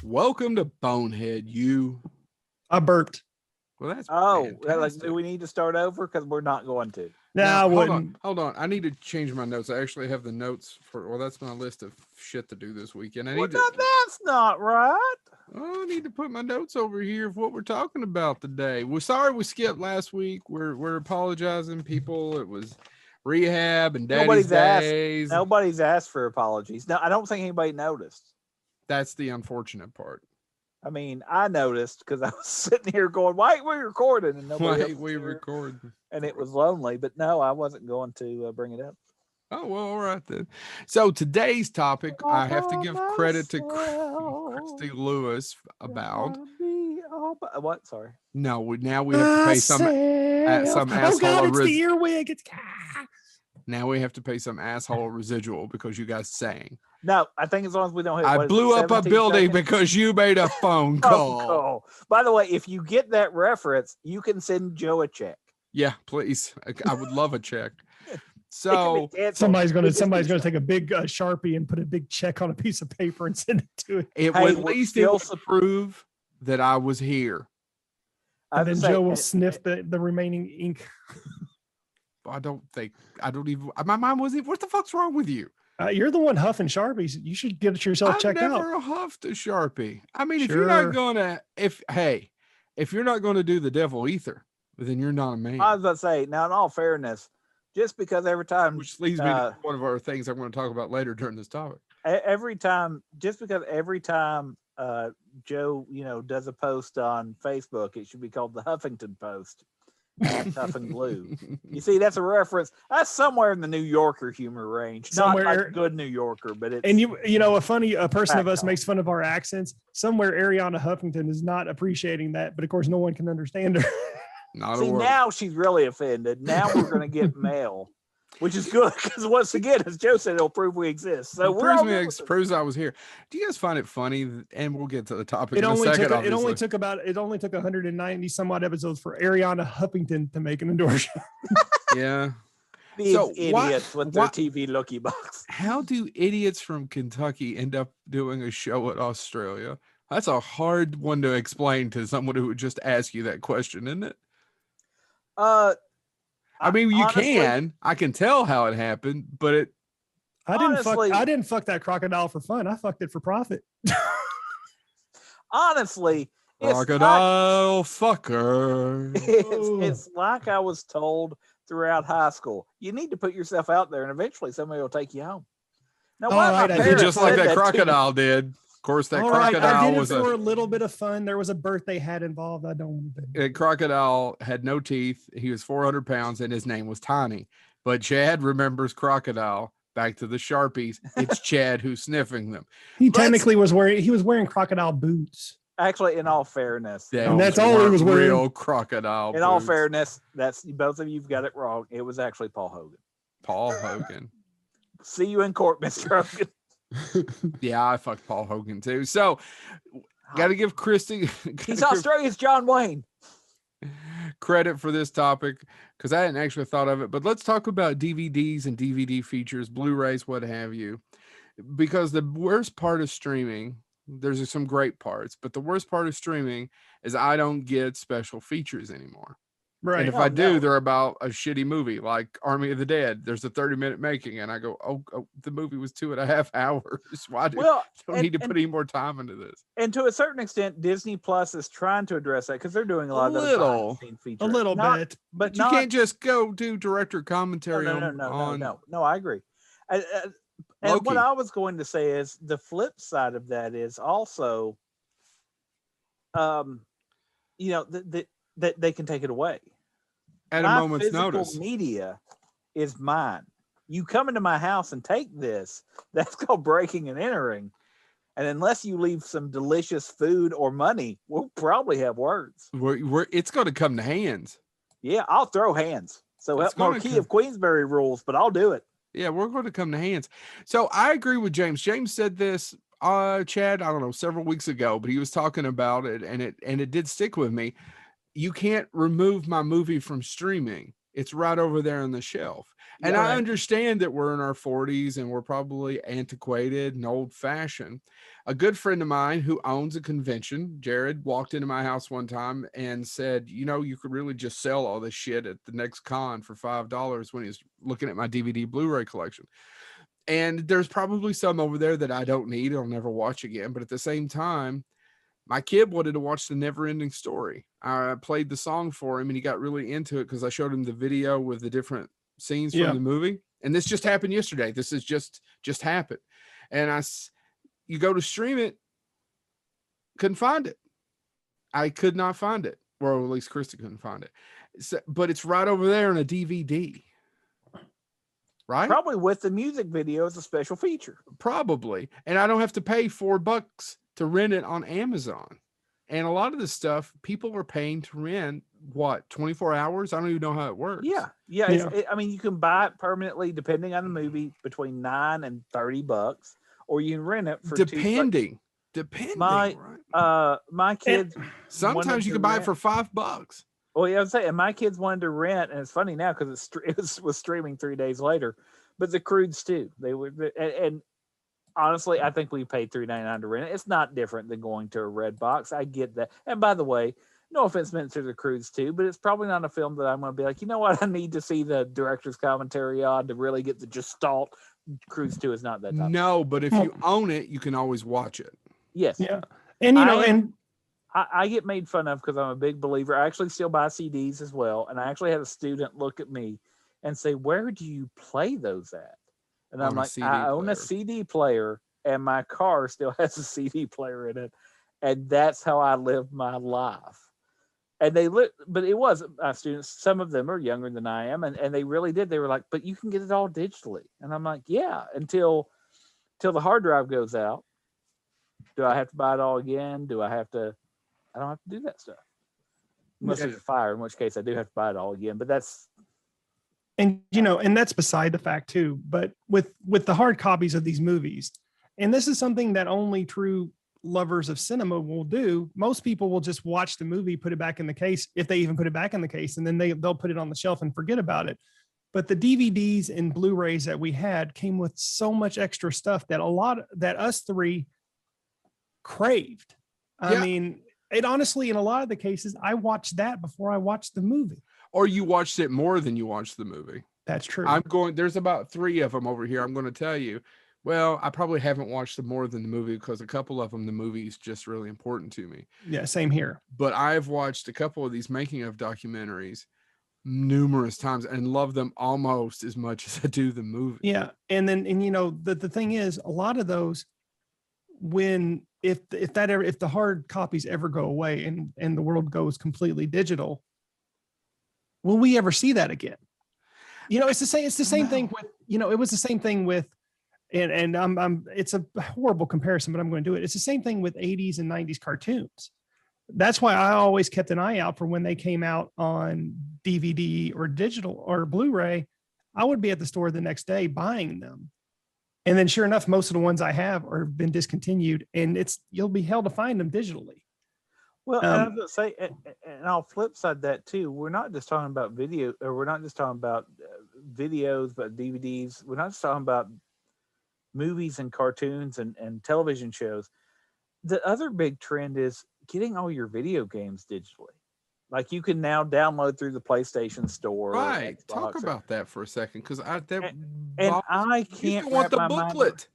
Welcome to Bonehead. I burped. Well, that's do we need to start over? Because we're not going to. No, I hold wouldn't. on. I need to change my notes. I actually have the notes for. Well, that's my list of shit to do this weekend. That's not right. I need to put my notes over here of what we're talking about today. We're sorry we skipped last week. We're apologizing, people. It was rehab and daddy's days. Nobody's asked for apologies. No, I don't think anybody noticed. That's the unfortunate part. I mean, I noticed because I was sitting here going, "Why ain't we recording?" And nobody else was here, record. and it was lonely. But no, I wasn't going to bring it up. Oh, well, all right then. So today's topic, I have to give credit to Christy Lewis about. What? Sorry. No, now we have to pay some asshole. Oh God, it's the earwig. Now we have to pay some asshole residual because you guys sang. No, I think as long as we don't hit. I blew up a building because you made a phone call. By the way, if you get that reference, you can send Joe a check. Yeah, please. I would love a check. So somebody's gonna take a big Sharpie and put a big check on a piece of paper and send it to it. It would at least prove that I was here. And then Joe will sniff the remaining ink. My mind wasn't. What the fuck's wrong with you? You're the one huffing Sharpies. You should get it yourself checked out. I've never huffed a Sharpie. I mean, if you're not gonna do the devil ether, then you're not a man. I was gonna say, now in all fairness, just because every time, which leads me to one of our things I'm going to talk about later during this topic. Every time Joe, does a post on Facebook, it should be called the Huffington Post. Huffing glue. You see, that's a reference. That's somewhere in the New Yorker humor range. Somewhere, not like a good New Yorker, but it's. And a person of us makes fun of our accents. Somewhere Ariana Huffington is not appreciating that, but of course, no one can understand her. Now she's really offended. Now we're going to get mail, which is good because once again, as Joe said, it'll prove we exist. So proves I was here. Do you guys find it funny? And we'll get to the topic it only took 190 some odd episodes for Ariana Huffington to make an endorsement. Yeah. These idiots with their TV looky box. How do idiots from Kentucky end up doing a show at Australia? That's a hard one to explain to someone who would just ask you that question, isn't it? I mean, I can tell how it happened, but I didn't fuck that crocodile for fun. I fucked it for profit. Honestly, crocodile fucker. It's like I was told throughout high school. You need to put yourself out there, and eventually somebody will take you home. Now, just like that crocodile did. Of course, that crocodile was for a little bit of fun. There was a birthday hat involved. I don't want to. A crocodile had no teeth. He was 400 pounds, and his name was Tiny. But Chad remembers crocodile. Back to the Sharpies. It's Chad who's sniffing them. He technically was wearing crocodile boots. Actually, in all fairness, and that's all he was wearing. Real crocodile. In all fairness, that's both of you've got it wrong. It was actually Paul Hogan. Paul Hogan. See you in court, Mr. Hogan. Yeah, I fucked Paul Hogan too. So, got to give Christy. He's Australia's John Wayne. Credit for this topic because I hadn't actually thought of it. But let's talk about DVDs and DVD features, Blu-rays, what have you. Because the worst part of streaming, there's some great parts, but the worst part of streaming is I don't get special features anymore. Right. And if I do, they're about a shitty movie like Army of the Dead. There's a 30-minute making, and I go, oh, the movie was 2.5 hours. Why don't need to put any more time into this? And to a certain extent, Disney Plus is trying to address that because they're doing a lot of those features. A little bit, but you can't just go do director commentary. No, I agree. And what I was going to say is the flip side of that is also, that they can take it away at a moment's notice. Media is mine. You come into my house and take this. That's called breaking and entering. And unless you leave some delicious food or money, we'll probably have words. It's going to come to hands. Yeah, I'll throw hands. So help Marquis of Queensberry rules, but I'll do it. Yeah, we're going to come to hands. So I agree with James. James said this, Chad, I don't know, several weeks ago, but he was talking about it, and it did stick with me. You can't remove my movie from streaming. It's right over there on the shelf. And Yeah. I understand that we're in our 40s and we're probably antiquated and old fashioned. A good friend of mine who owns a convention, Jared, walked into my house one time and said, you know, you could really just sell all this shit at the next con for $5 when he's looking at my DVD Blu-ray collection. And there's probably some over there that I don't need, I'll never watch again. But at the same time, my kid wanted to watch the Never Ending Story. I played the song for him and he got really into it because I showed him the video with the different scenes from the movie. And this just happened yesterday. This is just happened. And you go to stream it, couldn't find it. I could not find it. Or at least Krista couldn't find it. So, but it's right over there on a DVD. Right? Probably with the music video as a special feature. Probably. And I don't have to pay $4 to rent it on Amazon. And a lot of this stuff, people are paying to rent, what, 24 hours? I don't even know how it works. Yeah. I mean, you can buy it permanently, depending on the movie, between $9 and $30, or you can rent it for depending. My kids. Sometimes you can buy it for $5. Well, yeah, I was saying, my kids wanted to rent, and it's funny now because it was streaming 3 days later. But the Croods too. They were, and honestly, I think we paid $3.99 to rent it. It's not different than going to a Redbox. I get that. And by the way, no offense meant to the Croods too, but it's probably not a film that I'm going to be like, you know what, I need to see the director's commentary on to really get the gestalt. Croods 2 is not that type. No, but if you own it, you can always watch it. Yes. Yeah. And I get made fun of because I'm a big believer. I actually still buy CDs as well. And I actually had a student look at me and say, where do you play those at? And I'm like, I own a CD player and my car still has a CD player in it. And that's how I live my life. And they look, but it was my students. Some of them are younger than I am. And they really did. They were like, but you can get it all digitally. And I'm like, yeah, until the hard drive goes out. Do I have to buy it all again? I don't have to do that stuff. Unless there's a fire, in which case I do have to buy it all again. But that's. And, and that's beside the fact too, but with the hard copies of these movies, and this is something that only true lovers of cinema will do. Most people will just watch the movie, put it back in the case, if they even put it back in the case, and then they'll put it on the shelf and forget about it. But the DVDs and Blu-rays that we had came with so much extra stuff that us three craved. I mean, it honestly, in a lot of the cases, I watched that before I watched the movie. Or you watched it more than you watched the movie. That's true. There's about 3 of them over here. I'm going to tell you. Well, I probably haven't watched them more than the movie because a couple of them, the movie is just really important to me. Yeah, same here. But I've watched a couple of these making of documentaries numerous times and love them almost as much as I do the movie. Yeah. And the thing is, a lot of those, if the hard copies ever go away and the world goes completely digital, will we ever see that again? It's the same thing with, it was the same thing with, and it's a horrible comparison, but I'm going to do it. It's the same thing with 80s and 90s cartoons. That's why I always kept an eye out for when they came out on DVD or digital or Blu-ray. I would be at the store the next day buying them. And then sure enough, most of the ones I have are been discontinued, and you'll be held to find them digitally. Well, and I was going to say, and I'll flip side that too. We're not just talking about video, or we're not just talking about videos, but DVDs. We're not just talking about movies and cartoons and television shows. The other big trend is getting all your video games digitally. Like you can now download through the PlayStation Store. Right. Talk about that for a second, because I can't want the booklet.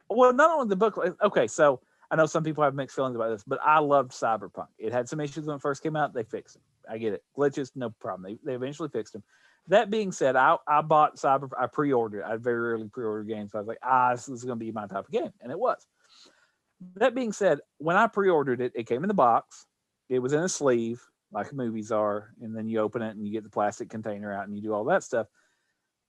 Well, not only the booklet. Okay, so I know some people have mixed feelings about this, but I loved Cyberpunk. It had some issues when it first came out. They fixed it. I get it. Glitches, no problem. They eventually fixed them. That being said, I bought Cyberpunk. I pre-ordered. I very rarely pre-order games. So I was like, this is going to be my type of game, and it was. That being said, when I pre-ordered it, it came in the box. It was in a sleeve, like movies are, and then you open it and you get the plastic container out and you do all that stuff.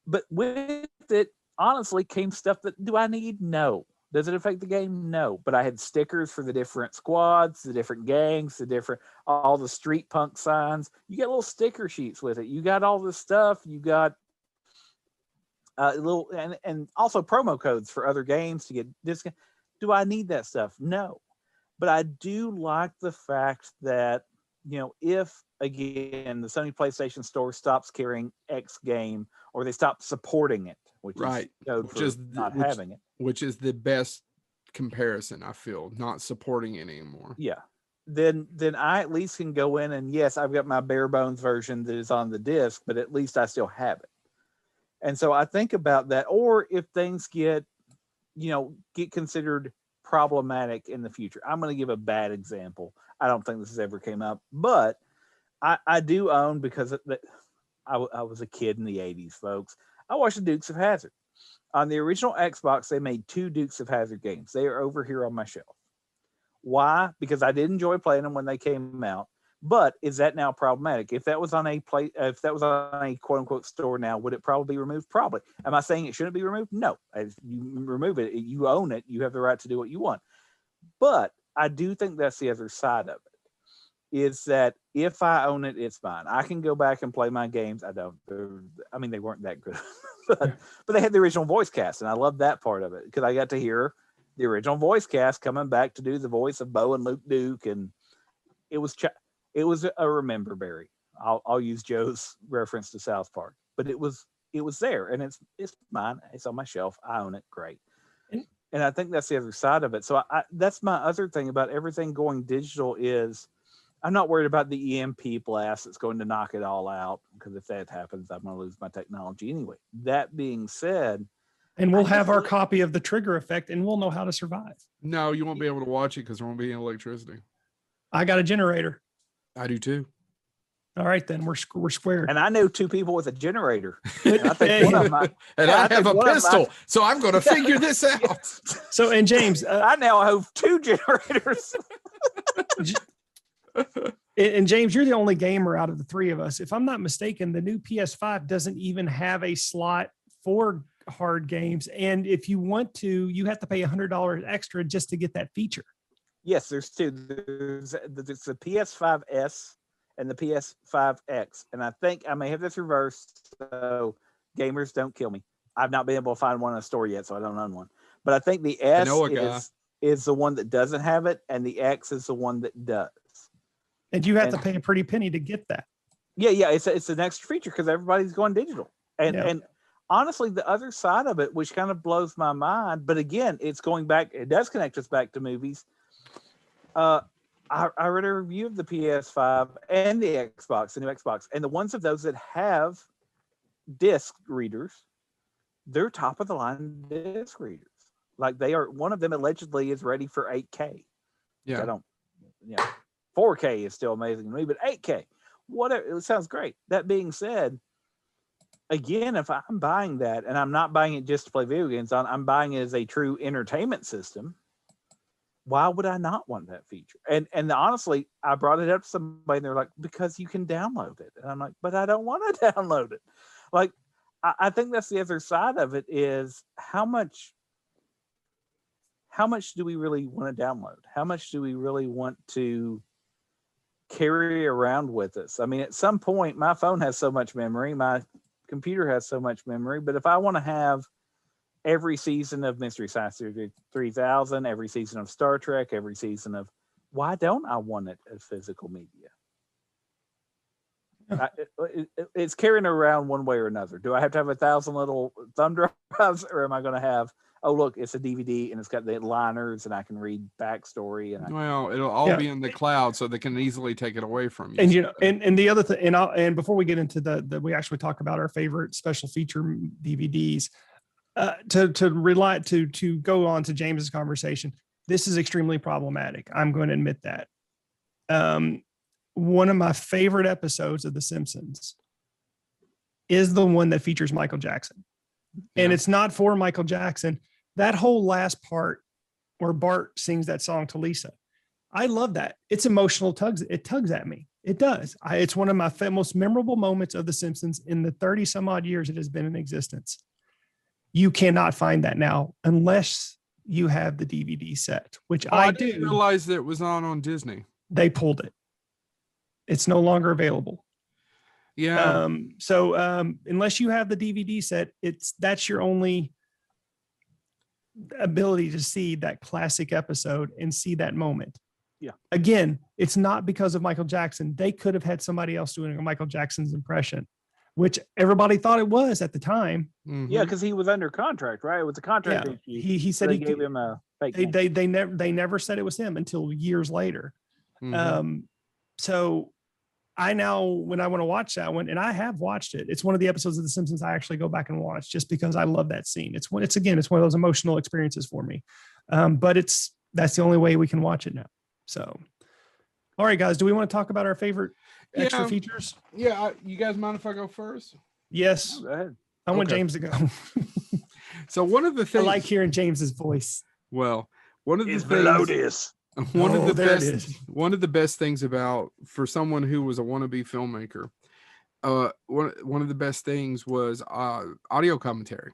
But with it, honestly, came stuff that do I need? No. Does it affect the game? No. But I had stickers for the different squads, the different gangs, all the street punk signs. You got little sticker sheets with it. You got all this stuff. You got and also promo codes for other games to get discount. Do I need that stuff? No. But I do like the fact that if again the Sony PlayStation Store stops carrying X game, or they stop supporting it, which Right. is code Which for is not having it. Which is the best comparison, I feel, not supporting it anymore. Yeah. Then I at least can go in and, yes, I've got my bare bones version that is on the disc, but at least I still have it. And so I think about that. Or if things get considered problematic in the future. I'm going to give a bad example. I don't think this has ever came up, but I do own, because I was a kid in the 80s, folks. I watched the Dukes of Hazzard. On the original Xbox, they made 2 Dukes of Hazzard games. They are over here on my shelf. Why? Because I did enjoy playing them when they came out. But is that now problematic? If that was on a quote unquote store now, would it probably be removed? Probably. Am I saying it shouldn't be removed? No. If you remove it, you own it. You have the right to do what you want. But I do think that's the other side of it. Is that if I own it, it's mine. I can go back and play my games. They weren't that good, but they had the original voice cast, and I love that part of it, because I got to hear the original voice cast coming back to do the voice of Bo and Luke Duke, and it was a remember berry. I'll use Joe's reference to South Park, but it was there, and it's mine. It's on my shelf. I own it. Great. And I think that's the other side of it. So that's my other thing about everything going digital is I'm not worried about the EMP blast that's going to knock it all out, because if that happens, I'm going to lose my technology anyway. That being said, and we'll have our copy of The Trigger Effect, and we'll know how to survive. No, you won't be able to watch it because there won't be any electricity. I got a generator. I do too. All right, then we're squared. And I know 2 people with a generator. And I think one of them, I have a pistol, so I'm going to figure this out. So, and James, I now have 2 generators. And James, you're the only gamer out of the 3 of us. If I'm not mistaken, the new PS5 doesn't even have a slot for hard games. And if you want to, you have to pay $100 extra just to get that feature. Yes, there's 2. There's the PS5S and the PS5X. And I think I may have this reversed, so gamers don't kill me. I've not been able to find one in a store yet, so I don't own one. But I think the S is the one that doesn't have it, and the X is the one that does. And you have to pay a pretty penny to get that. Yeah, it's an extra feature because everybody's going digital. And honestly, the other side of it, which kind of blows my mind, but again, it's going back, it does connect us back to movies. I read a review of the PS5 and the Xbox, the new Xbox, and the ones of those that have disc readers, they're top of the line disc readers. Like one of them allegedly is ready for 8K. Yeah. 4K is still amazing to me, but 8K, whatever, it sounds great. That being said, again, if I'm buying that, and I'm not buying it just to play video games, I'm buying it as a true entertainment system, why would I not want that feature? And honestly, I brought it up to somebody, and they're like, because you can download it. And I'm like, but I don't want to download it. Like, I think that's the other side of it is how much do we really want to download? How much do we really want to carry around with us? I mean, at some point, my phone has so much memory, my computer has so much memory, but if I want to have every season of Mystery Science Theater 3000, every season of Star Trek, every season of, why don't I want it as physical media? It's carrying around one way or another. Do I have to have 1,000 little thumb drives, or am I going to have, oh, look, it's a DVD and it's got the liners and I can read backstory? Well, it'll all be in the cloud, so they can easily take it away from you. And and the other thing, and before we get into we actually talk about our favorite special feature DVDs, to go on to James's conversation, this is extremely problematic. I'm going to admit that. One of my favorite episodes of The Simpsons is the one that features Michael Jackson. And it's not for Michael Jackson. That whole last part where Bart sings that song to Lisa, I love that. It's emotional. It tugs at me. It does. It's one of my most memorable moments of The Simpsons in the 30 some odd years it has been in existence. You cannot find that now unless you have the DVD set, which I do. Didn't realize that it was on Disney. They pulled it. It's no longer available. Yeah. So unless you have the DVD set, that's your only ability to see that classic episode and see that moment. Again, it's not because of Michael Jackson. They could have had somebody else doing a Michael Jackson's impression, which everybody thought it was at the time. Yeah, Mhm. because he was under contract, right? It was a contract Yeah, issue. he So said they he gave could, him a fake name. they never said it was him until years later. Mhm. So I now, when I want to watch that one, and I have watched it, it's one of the episodes of The Simpsons I actually go back and watch just because I love that scene. It's one of those emotional experiences for me. But that's the only way we can watch it now. So, all right, guys, do we want to talk about our favorite extra Yeah. features? Yeah, you guys mind if I go first? Yes, Go ahead. I want Okay. James to go. So one of the I things, like hearing James's voice. well, one of the It's things, melodious. one of Oh, the there it best, is. one of the best things about for someone who was a wannabe filmmaker, one of the best things was audio commentary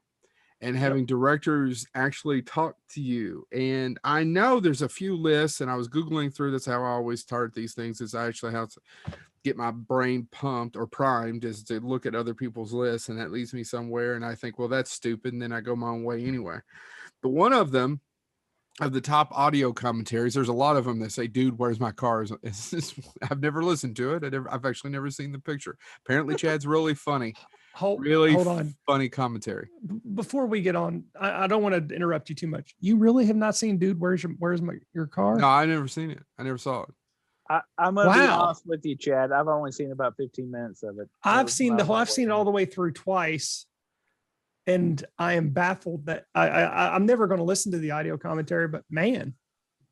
and having directors actually talk to you. And I know there's a few lists, and I was Googling through. That's how I always start these things, is I actually have to get my brain pumped or primed is to look at other people's lists, and that leads me somewhere. And I think, well, that's stupid. And then I go my own way anyway. But one of them, of the top audio commentaries, there's a lot of them that say, dude, where's my car? I've never listened to it. I've actually never seen the picture. Apparently Chad's really funny. Hold Really on. funny commentary. Before we get on, I don't want to interrupt you too much. You really have not seen Dude, where's your car? No, I never seen it. I never saw it. I'm gonna be Wow. honest with you, Chad. I've only seen about 15 minutes of it. I've seen it all the way through twice, and I am baffled that I'm never going to listen to the audio commentary. But man,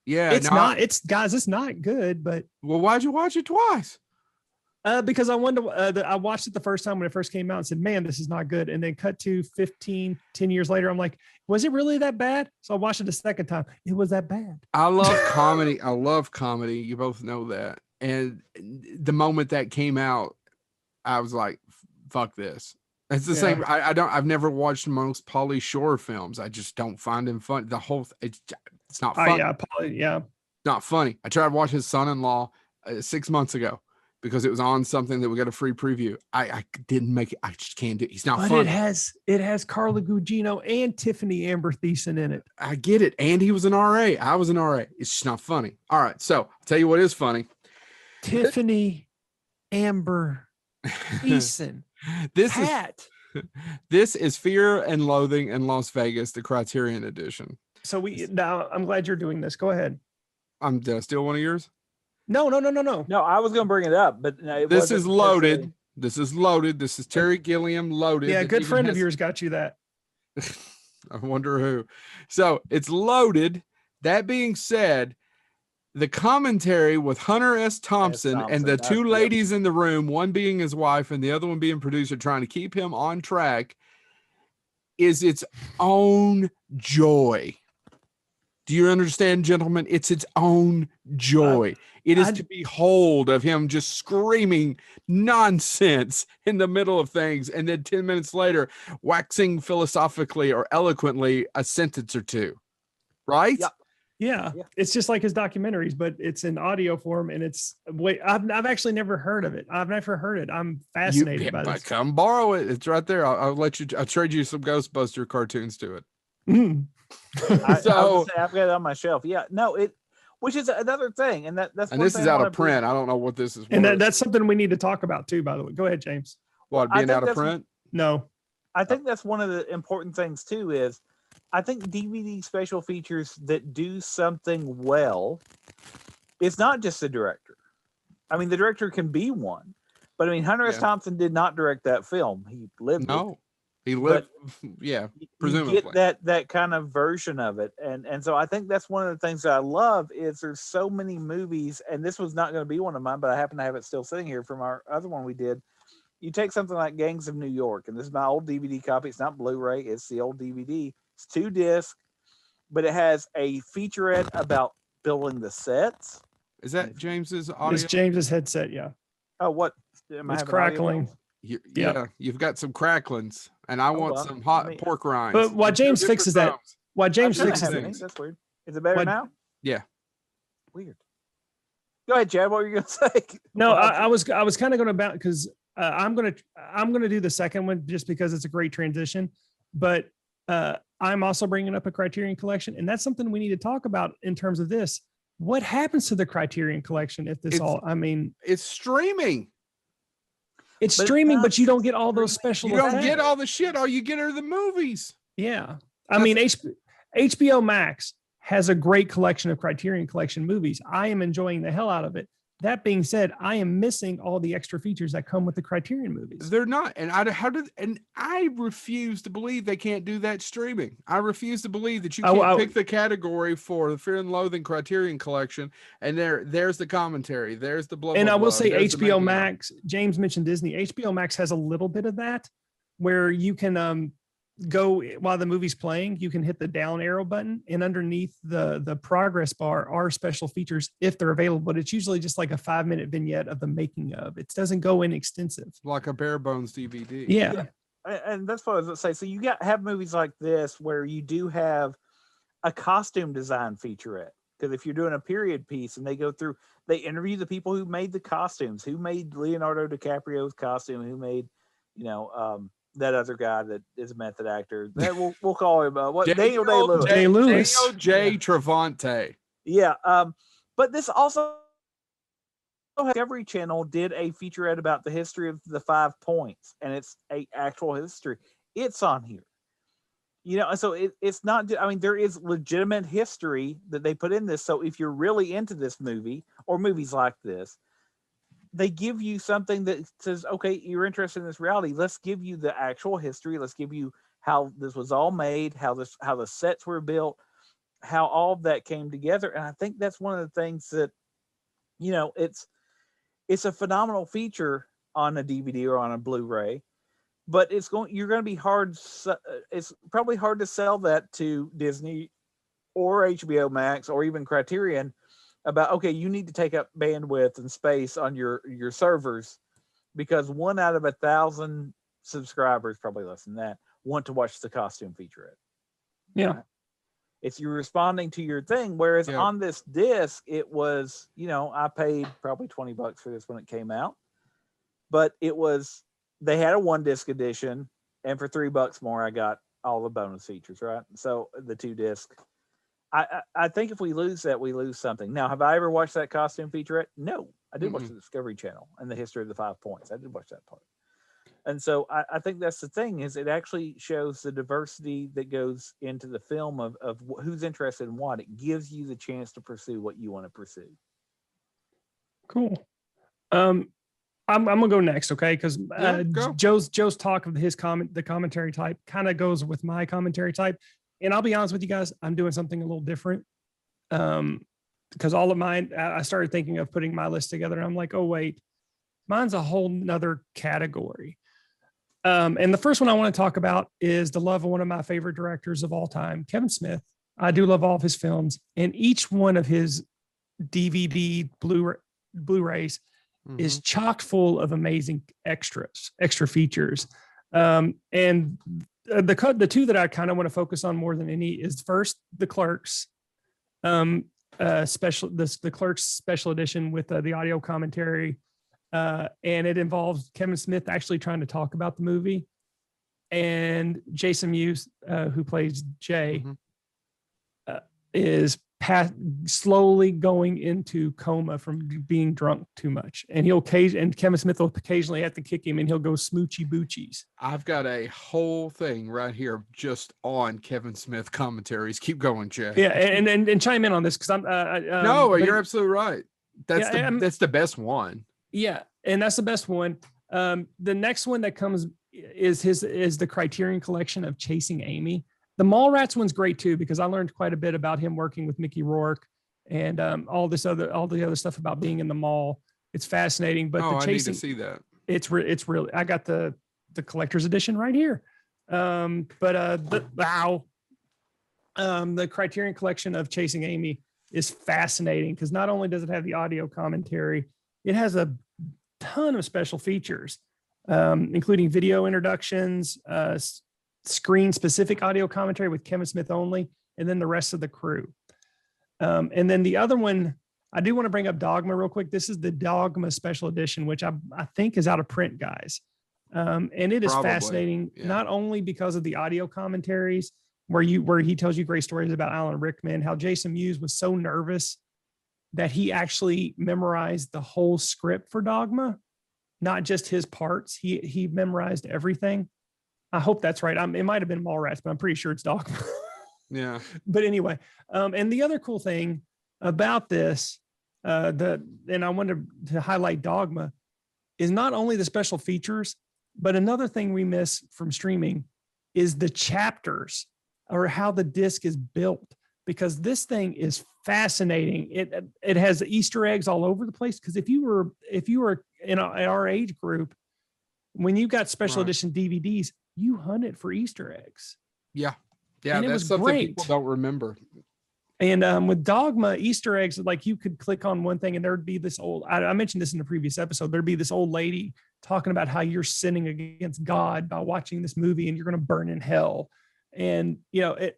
Yeah, it's no, not. It's guys, it's not good. But well, why'd you watch it twice? because I wanted to, I watched it the first time when it first came out and said, man, this is not good. And then cut to 10 years later, I'm like, was it really that bad? So I watched it a second time. It was that bad. I love comedy. I love comedy. You both know that. And the moment that came out, I was like, fuck this. It's the Yeah. same. I've never watched most Pauly Shore films. I just don't find him fun. The whole, it's not Oh funny. yeah, probably, yeah. Not funny. I tried to watch his son-in-law 6 months ago because it was on something that we got a free preview. I didn't make it. I just can't do it. He's not But funny. it has Carla Gugino and Tiffany Amber Thiessen in it. I get it. And he was an RA. I was an RA. It's just not funny. All right. So I'll tell you what is funny. Tiffany Amber Thiessen. This is Fear and Loathing in Las Vegas, the Criterion edition. So now I'm glad you're doing this. Go ahead. Did I steal one of yours? No. No, I was gonna bring it up, but no, it This wasn't is loaded. necessarily- This is loaded. This is Terry Gilliam loaded. Yeah, a It good even friend of has- yours got you that. I wonder who. So it's loaded. That being said, the commentary with Hunter S. Thompson and the Thompson, two yep. ladies in the room, one being his wife and the other one being producer, trying to keep him on track, is its own joy. Do you understand, gentlemen? It's its own joy. It is to behold of him just screaming nonsense in the middle of things, and then 10 minutes later, waxing philosophically or eloquently a sentence or two. Right? Yep. Yeah. Yeah. It's just like his documentaries, but it's in audio form, and I've actually never heard of it. I've never heard it. I'm fascinated by this. Come borrow it. It's right there. I'll trade you some Ghostbuster cartoons to it. Mm. I So- was gonna say, I've got it on my shelf. Yeah, no, which is another thing, and that's And one this thing is I out wanna of print. I don't know what this is. And worth. that's something we need to talk about too, by the way. Go ahead, James. What, I being think out of that's- print? No. I think that's one of the important things too. Is I think DVD special features that do something well, it's not just the director. I mean, the director can be one, but I mean, Hunter S. Yeah. Thompson did not direct that film. He lived it. No. He lived. Yeah. You Presumably. get that kind of version of it, and so I think that's one of the things that I love is there's so many movies, and this was not going to be one of mine, but I happen to have it still sitting here from our other one we did. You take something like Gangs of New York, and this is my old DVD copy. It's not Blu-ray; it's the old DVD. It's 2 discs, but it has a featurette about building the sets. Is that James's audio? It's James's headset. Yeah. Oh, what? Am I It's having audio crackling. problems? Yeah, Yeah. you've got some cracklings, and I want well, some hot I mean- pork rinds. But while They're James good for fixes that, thumbs. While James I shouldn't fixes have any. things. That's weird. Is it better What- now? Yeah. Weird. Go ahead, Chad. What were you going to say? No, Well, I was kind of going to because I'm gonna do the second one just because it's a great transition. But I'm also bringing up a Criterion Collection, and that's something we need to talk about in terms of this. what happens to the Criterion Collection if this It's- all? I mean, It's streaming. it's But it's streaming, not but you don't get all those streaming. special. You don't get effects. all the shit. All you get are the movies. Yeah, I mean, HBO Max has a great collection of Criterion Collection movies. I am enjoying the hell out of it. That being said, I am missing all the extra features that come with the Criterion movies. They're not, and I refuse to believe they can't do that streaming. I refuse to believe that you can't pick the category for the Fear and Loathing Criterion Collection, and there's the commentary, there's the blah. And blah, I will blah, say there's the HBO making of. Max, James mentioned Disney. HBO Max has a little bit of that where you can go while the movie's playing, you can hit the down arrow button, and underneath the progress bar are special features if they're available, but it's usually just like a 5-minute vignette of the making of. It doesn't go in extensive. Like a bare bones DVD. Yeah. And that's what I was going to say. So you have movies like this where you do have a costume design featurette. Because if you're doing a period piece and they interview the people who made the costumes, who made Leonardo DiCaprio's costume, who made, that other guy that is a method actor. We'll call him Daniel Day-Lewis. Day-Lewis. Daniel J. Travante. Yeah. But this also, Discovery Channel did a featurette about the history of the 5 points, and it's a actual history. It's on here. So it's not, I mean, there is legitimate history that they put in this. So if you're really into this movie or movies like this, they give you something that says, okay, you're interested in this reality. Let's give you the actual history. Let's give you how this was all made, how the sets were built, how all of that came together. And I think that's one of the things that, it's a phenomenal feature on a DVD or on a Blu-ray, but you're going to be it's probably hard to sell that to Disney or HBO Max or even Criterion about, okay, you need to take up bandwidth and space on your servers because 1 out of 1,000 subscribers, probably less than that, want to watch the costume featurette. Yeah. It's you responding to your thing. Whereas on this disc, it was, I paid probably $20 for this when it came out, but they had a 1-disc edition, and for $3 more, I got all the bonus features, right? So the 2-disc. I think if we lose that, we lose something. Now, have I ever watched that costume featurette? No, I did watch the Discovery Channel and the history of the 5 points. I did watch that part. And so I think that's the thing, is it actually shows the diversity that goes into the film of who's interested in what. It gives you the chance to pursue what you want to pursue. Cool. I'm gonna go next, okay? Because go. Joe's talk of the commentary type kind of goes with my commentary type. And I'll be honest with you guys, I'm doing something a little different. Because all of mine, I started thinking of putting my list together, and I'm like, oh wait, mine's a whole nother category. And the first one I want to talk about is the love of one of my favorite directors of all time, Kevin Smith. I do love all of his films, and each one of his DVD Blu-rays is chock full of amazing extra features. And the two that I kind of want to focus on more than any is first the Clerks the Clerks special edition with the audio commentary. And it involves Kevin Smith actually trying to talk about the movie, and Jason Mewes, who plays Jay, is slowly going into coma from being drunk too much. And Kevin Smith will occasionally have to kick him, and he'll go smoochy boochies. I've got a whole thing right here just on Kevin Smith commentaries. Keep going, Jay. Yeah, and chime in on this because I'm. No, you're absolutely right. That's the best one. Yeah, and that's the best one. The next one that comes is the Criterion Collection of Chasing Amy. The Mallrats one's great too, because I learned quite a bit about him working with Mickey Rourke and all the other stuff about being in the mall. It's fascinating. But the Chasing, I need to see that. It's really. I got the collector's edition right here. The Criterion Collection of Chasing Amy is fascinating because not only does it have the audio commentary, it has a ton of special features, including video introductions, screen-specific audio commentary with Kevin Smith only, and then the rest of the crew. And then the other one, I do want to bring up Dogma real quick. This is the Dogma Special Edition, which I think is out of print, guys. And it is fascinating, not only because of the audio commentaries, where he tells you great stories about Alan Rickman, how Jason Mewes was so nervous that he actually memorized the whole script for Dogma, not just his parts. He memorized everything. I hope that's right. It might have been Mallrats, but I'm pretty sure it's Dogma. Yeah. But anyway, and the other cool thing about this, and I wanted to highlight Dogma, is not only the special features, but another thing we miss from streaming is the chapters or how the disc is built, because this thing is fascinating. It has Easter eggs all over the place. Because if you were in our age group, when you got special Right. edition DVDs, you hunted for Easter eggs. Yeah. Yeah. And it That's was something great. people don't remember. And with Dogma, Easter eggs, like you could click on one thing and there'd be this I mentioned this in the previous episode, there'd be this old lady talking about how you're sinning against God by watching this movie and you're going to burn in hell. And,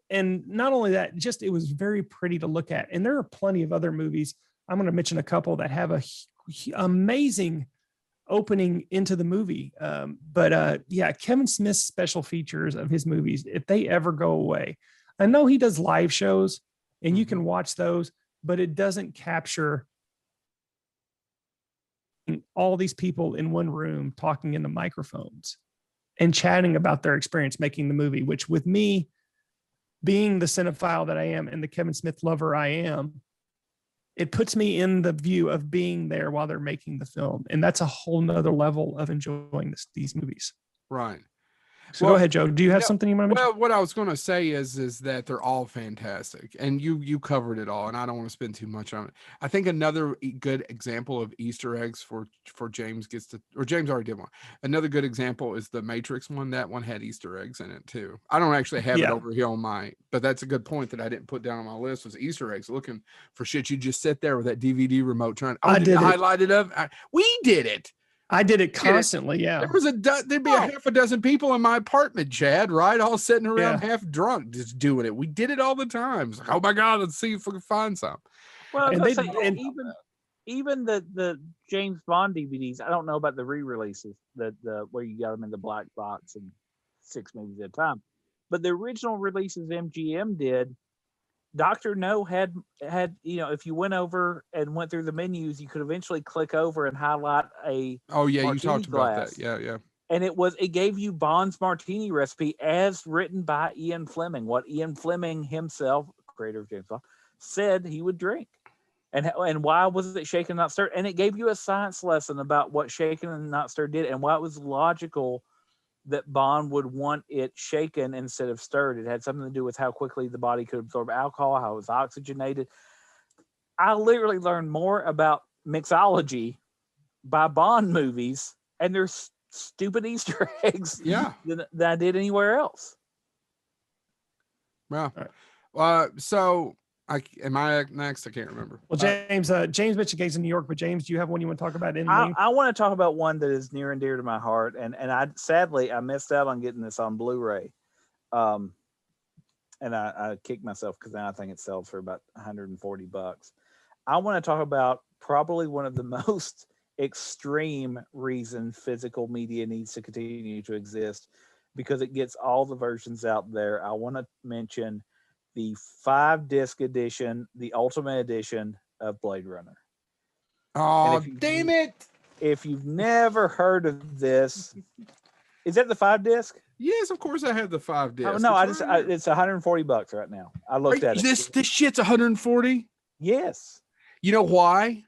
and not only that, just, it was very pretty to look at. And there are plenty of other movies. I'm going to mention a couple that have a amazing opening into the movie. But Kevin Smith's special features of his movies, if they ever go away, I know he does live shows, and you can watch those, but it doesn't capture all these people in one room talking into microphones and chatting about their experience making the movie, which, with me being the cinephile that I am and the Kevin Smith lover I am, it puts me in the view of being there while they're making the film. And that's a whole nother level of enjoying these movies. Right. So go ahead, Joe. Do you have something you want to mention? Well, what I was going to say is that they're all fantastic, and you covered it all, and I don't want to spend too much on it. I think another good example of Easter eggs for James James already did one. Another good example is the Matrix one. That one had Easter eggs in it too. I don't actually have it over here on but that's a good point that I didn't put down on my list, was Easter eggs. Looking for shit, you just sit there with that DVD remote trying. I did highlight it up. We did it. I did it constantly. Yeah. There was there'd be a half a dozen people in my apartment, Chad, right? All sitting around half drunk, just doing it. We did it all the time. Like, oh my God, let's see if we can find some. Well, even the James Bond DVDs, I don't know about the re-releases, the where you got them in the black box and 6 movies at a time. But the original releases MGM did, Dr. No had if you went over and went through the menus, you could eventually click over and highlight a you talked glass. about that. Yeah. And it gave you Bond's martini recipe as written by Ian Fleming, what Ian Fleming himself, creator of James Bond, said he would drink. And why was it shaken not stirred? And it gave you a science lesson about what shaken and not stirred did, and why it was logical that Bond would want it shaken instead of stirred. It had something to do with how quickly the body could absorb alcohol, how it was oxygenated. I literally learned more about mixology by Bond movies and their stupid Easter eggs than I did anywhere else. Well, so am I next? I can't remember. Well, James mentioned Gangs in New York, but James, do you have one you want to talk about? I want to talk about one that is near and dear to my heart, and I sadly I missed out on getting this on Blu-ray, and I kicked myself because now I think it sells for about $140. I want to talk about probably one of the most extreme reason physical media needs to continue to exist, because it gets all the versions out there. I want to mention the 5-disc edition, the Ultimate Edition of Blade Runner. Oh, damn it. If you've never heard of this, is that the 5-disc? Yes, of course I have the 5-disc. Oh, no, it's $140 right now. I looked at it. This shit's 140? Yes. You know why?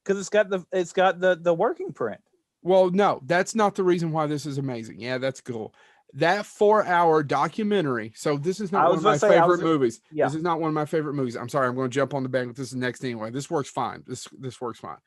Because it's got the working print. Well, no, that's not the reason why this is amazing. Yeah, that's cool. That 4-hour documentary. So this is not one of my favorite movies. Yeah. This is not one of my favorite movies. I'm sorry. I'm going to jump on the band with this next anyway. This works fine. This works fine.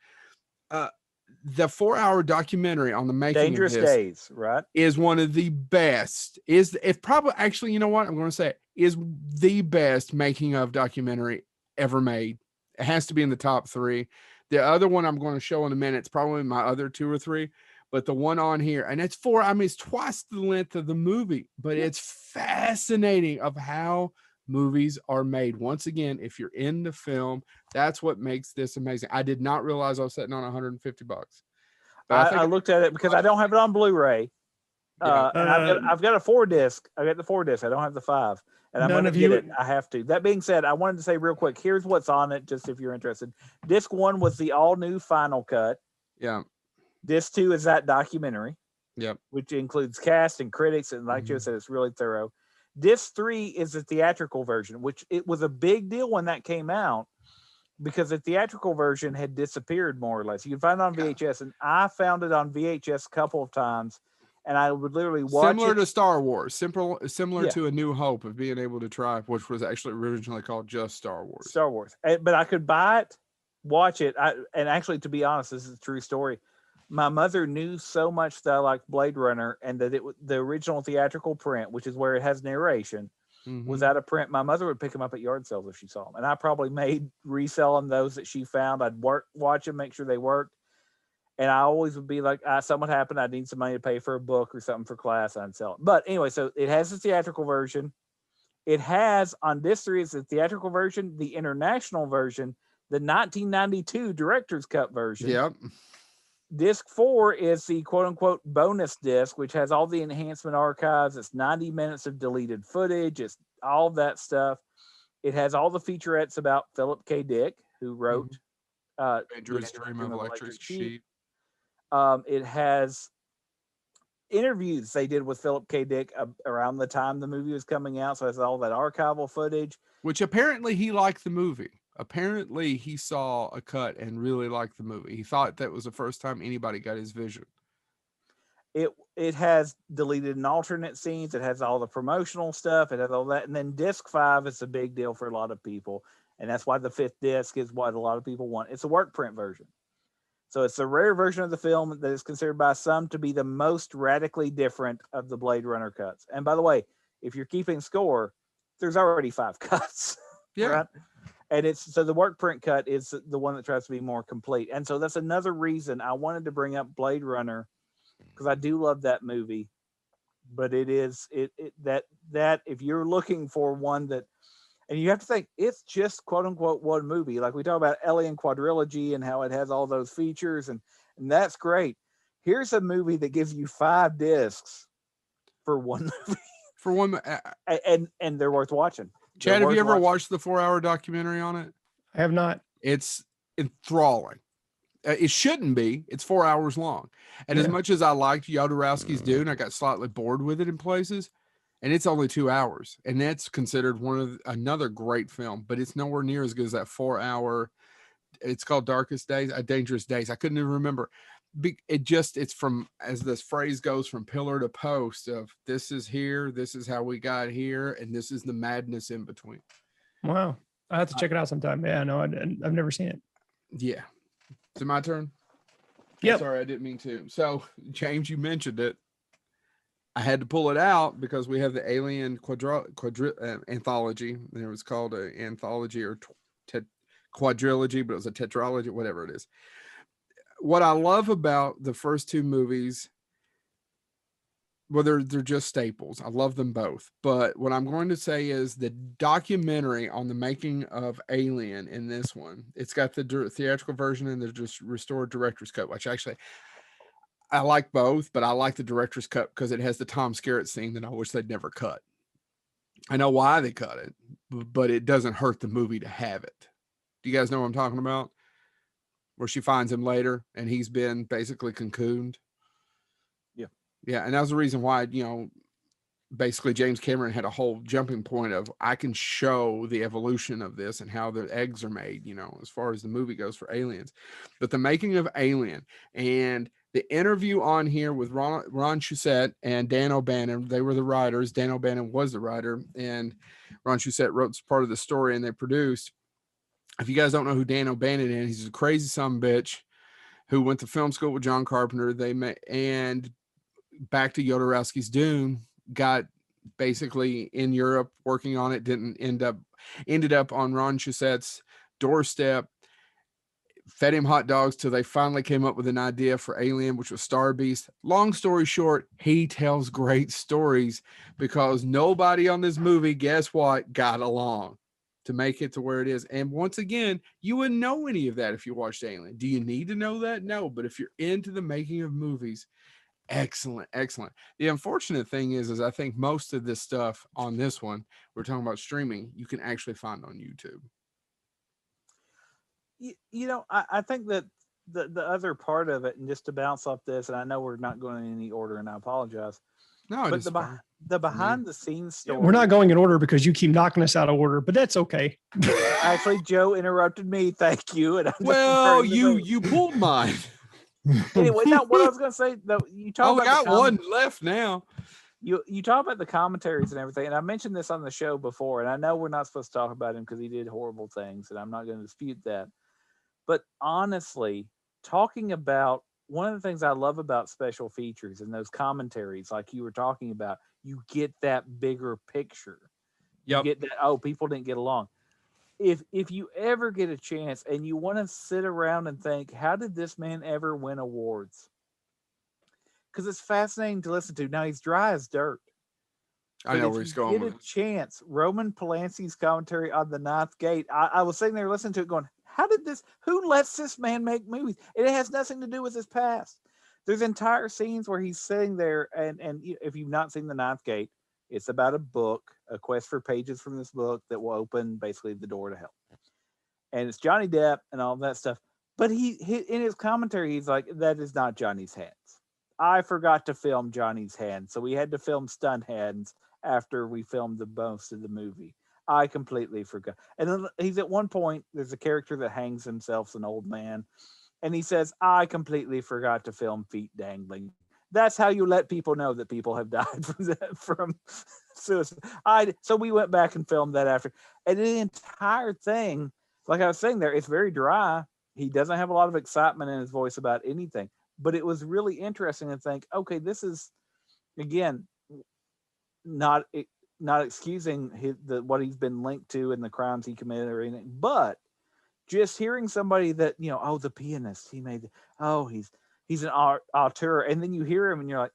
The 4-hour documentary on the making Dangerous of this Days, right, is one of the best. If probably actually, you know what I'm going to say, is the best making of documentary ever made. It has to be in the top 3. The other one I'm going to show in a minute, it's probably my other 2 or 3. But the one on here, and it's twice the length of the movie, but it's fascinating of how movies are made. Once again, if you're in the film, that's what makes this amazing. I did not realize I was sitting on $150. I looked at it because I don't have it on Blu-ray. And I've got a 4-disc. I got the 4-disc. I don't have the 5. And I'm None going to of get you- it. I have to. That being said, I wanted to say real quick, here's what's on it, just if you're interested. Disc 1 was the all-new Final Cut. Yeah. Disc 2 is that documentary. Yep. Which includes cast and critics, and like Joe said, it's really thorough. Disc 3 is the theatrical version, which it was a big deal when that came out because the theatrical version had disappeared more or less. You can find it on VHS, and I found it on VHS a couple of times, and I would literally watch Similar it. to Star Wars, similar Yeah. to A New Hope of being able to try, which was actually originally called just Star Wars. Star Wars. But I could buy it, watch it. And actually, to be honest, this is a true story. My mother knew so much that I liked Blade Runner, and that the original theatrical print, which is where it has narration, was out of print. My mother would pick them up at yard sales if she saw them, and I probably made reselling those that she found. I'd watch them, make sure they worked, and I always would be like, something happened, I need some money to pay for a book or something for class, I'd sell it. But anyway, so it has the theatrical version. It has on disc 3 is the theatrical version, the international version, the 1992 director's cut version. Yep. Disc 4 is the quote unquote bonus disc, which has all the enhancement archives. It's 90 minutes of deleted footage. It's all that stuff. It has all the featurettes about Philip K. Dick, who wrote Dangerous Dream of Electric Sheep. It has interviews they did with Philip K. Dick around the time the movie was coming out. So it has all that archival footage. Which apparently he liked the movie. Apparently he saw a cut and really liked the movie. He thought that was the first time anybody got his vision. It has deleted and alternate scenes. It has all the promotional stuff. It has all that. And then disc 5 is a big deal for a lot of people. And that's why the 5th disc is what a lot of people want. It's a work print version. So it's a rare version of the film that is considered by some to be the most radically different of the Blade Runner cuts. And by the way, if you're keeping score, there's already 5 cuts. Yeah. Right? And so the work print cut is the one that tries to be more complete. And so that's another reason I wanted to bring up Blade Runner, because I do love that movie. But it is that if you're looking for one that, and you have to think it's just quote unquote one movie. Like we talk about Alien Quadrilogy and how it has all those features, and that's great. Here's a movie that gives you 5 discs for one movie. For one, and they're worth watching. Chad, have you ever watched the 4-hour documentary on it? I have not. It's enthralling. It shouldn't be. It's 4 hours long. And as Yeah. much as I liked Jodorowsky's Dune, I got slightly bored with it in places. And it's only 2 hours. And that's considered another great film, but it's nowhere near as good as that 4-hour. It's called Darkest Days, Dangerous Days. I couldn't even remember. It's from, as this phrase goes, from pillar to post of this is here, this is how we got here, and this is the madness in between. Wow. I have to check it out sometime. Yeah, no, I've never seen it. Yeah. Is it my turn? Yep. Sorry, I didn't mean to. So, James, you mentioned it. I had to pull it out because we have the Alien anthology. It was called an anthology or quadrilogy, but it was a tetralogy, whatever it is. What I love about the first 2 movies, well, they're just staples. I love them both. But what I'm going to say is the documentary on the making of Alien in this one, it's got the theatrical version and the just restored director's cut, which actually I like both, but I like the director's cut because it has the Tom Skerritt scene that I wish they'd never cut. I know why they cut it, but it doesn't hurt the movie to have it. Do you guys know what I'm talking about? Where she finds him later and he's been basically cocooned. Yeah. And that was the reason why, basically James Cameron had a whole jumping point of, I can show the evolution of this and how the eggs are made, as far as the movie goes for Aliens. But the making of Alien and the interview on here with Ron Shusett and Dan O'Bannon, they were the writers. Dan O'Bannon was the writer, and Ron Shusett wrote part of the story and they produced. If you guys don't know who Dan O'Bannon is, he's a crazy sumbitch who went to film school with John Carpenter. And back to Jodorowsky's Dune, got basically in Europe working on it, ended up on Ron Shusett's doorstep, fed him hot dogs till they finally came up with an idea for Alien, which was Star Beast. Long story short, he tells great stories because nobody on this movie, guess what, got along to make it to where it is. And once again, you wouldn't know any of that if you watched Alien. Do you need to know that? No, but if you're into the making of movies, Excellent, excellent. The unfortunate thing is I think most of this stuff on this one, we're talking about streaming, you can actually find on YouTube. I think that the other part of it, and just to bounce off this, and I know we're not going in any order, and I apologize. No, it But is the fine. the behind the scenes story. We're not going in order because you keep knocking us out of order, but that's okay. Actually, Joe interrupted me. Thank you. And I'm just Well, turning this over. you pulled mine. Anyway, no, what I was going to say though, you I talk only about got one left now. you talk about the commentaries and everything, and I mentioned this on the show before, and I know we're not supposed to talk about him because he did horrible things, and I'm not going to dispute that. But honestly, talking about one of the things I love about special features and those commentaries, like you were talking about, you get that bigger picture. You Yep. get that, oh, people didn't get along. If you ever get a chance and you want to sit around and think, how did this man ever win awards? Because it's fascinating to listen to. Now he's dry as dirt. I know where he's going Get with a it. chance. Roman Polanski's commentary on The Ninth Gate. I was sitting there listening to it, going, "How did this? Who lets this man make movies? It has nothing to do with his past." There's entire scenes where he's sitting there, and if you've not seen The Ninth Gate, it's about a book, a quest for pages from this book that will open basically the door to hell. And it's Johnny Depp and all that stuff. But he in his commentary, he's like, "That is not Johnny's hands. I forgot to film Johnny's hands, so we had to film stunt hands after we filmed the most of the movie. I completely forgot." And then he's at one point, there's a character that hangs himself, an old man, and he says, "I completely forgot to film feet dangling." That's how you let people know that people have died from suicide. So we went back and filmed that after. And the entire thing, like I was saying there, it's very dry. He doesn't have a lot of excitement in his voice about anything. But it was really interesting to think, okay, this is, again, not excusing what he's been linked to and the crimes he committed or anything, but just hearing somebody that, oh, the pianist, he made, he's an auteur, and then you hear him and you're like,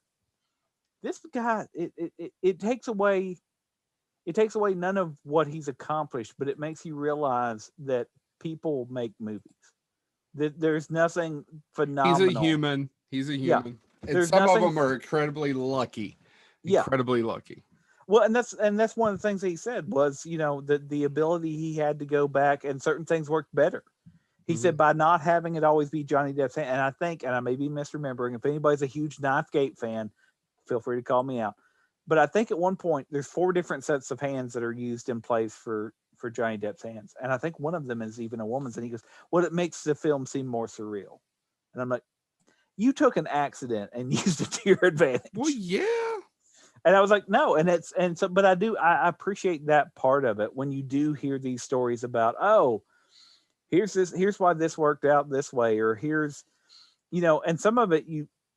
this guy, it takes away none of what he's accomplished, but it makes you realize that people make movies. That there's nothing phenomenal. He's a human. Yeah. And some of them are incredibly lucky. Yeah. Incredibly lucky. Well, and that's one of the things that he said was, the ability he had to go back, and certain things worked better. He said by not having it always be Johnny Depp's hand, and I think, and I may be misremembering, if anybody's a huge Ninth Gate fan, feel free to call me out. But I think at one point there's 4 different sets of hands that are used in place for Johnny Depp's hands. And I think one of them is even a woman's. And he goes, well, it makes the film seem more surreal. And I'm like, you took an accident and used it to your advantage. Well, yeah. And I was like, no. But I appreciate that part of it when you do hear these stories about, oh, here's why this worked out this way, or here's, and some of it,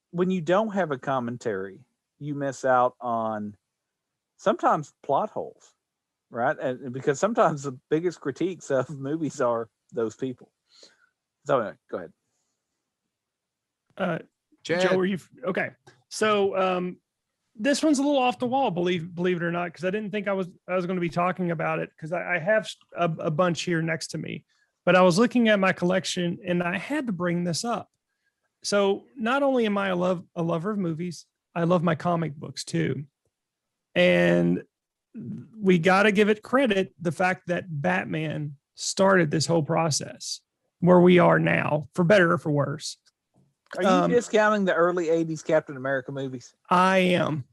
when you don't have a commentary, you miss out on sometimes plot holes, right? And because sometimes the biggest critiques of movies are those people. So anyway, go ahead. Joe, are you okay? So this one's a little off the wall, believe it or not, because I didn't think I was going to be talking about it, because I have a bunch here next to me, but I was looking at my collection and I had to bring this up. So not only am I a lover of movies, I love my comic books too. And we got to give it credit, the fact that Batman started this whole process where we are now, for better or for worse. Are you discounting the early 80s Captain America movies? I am.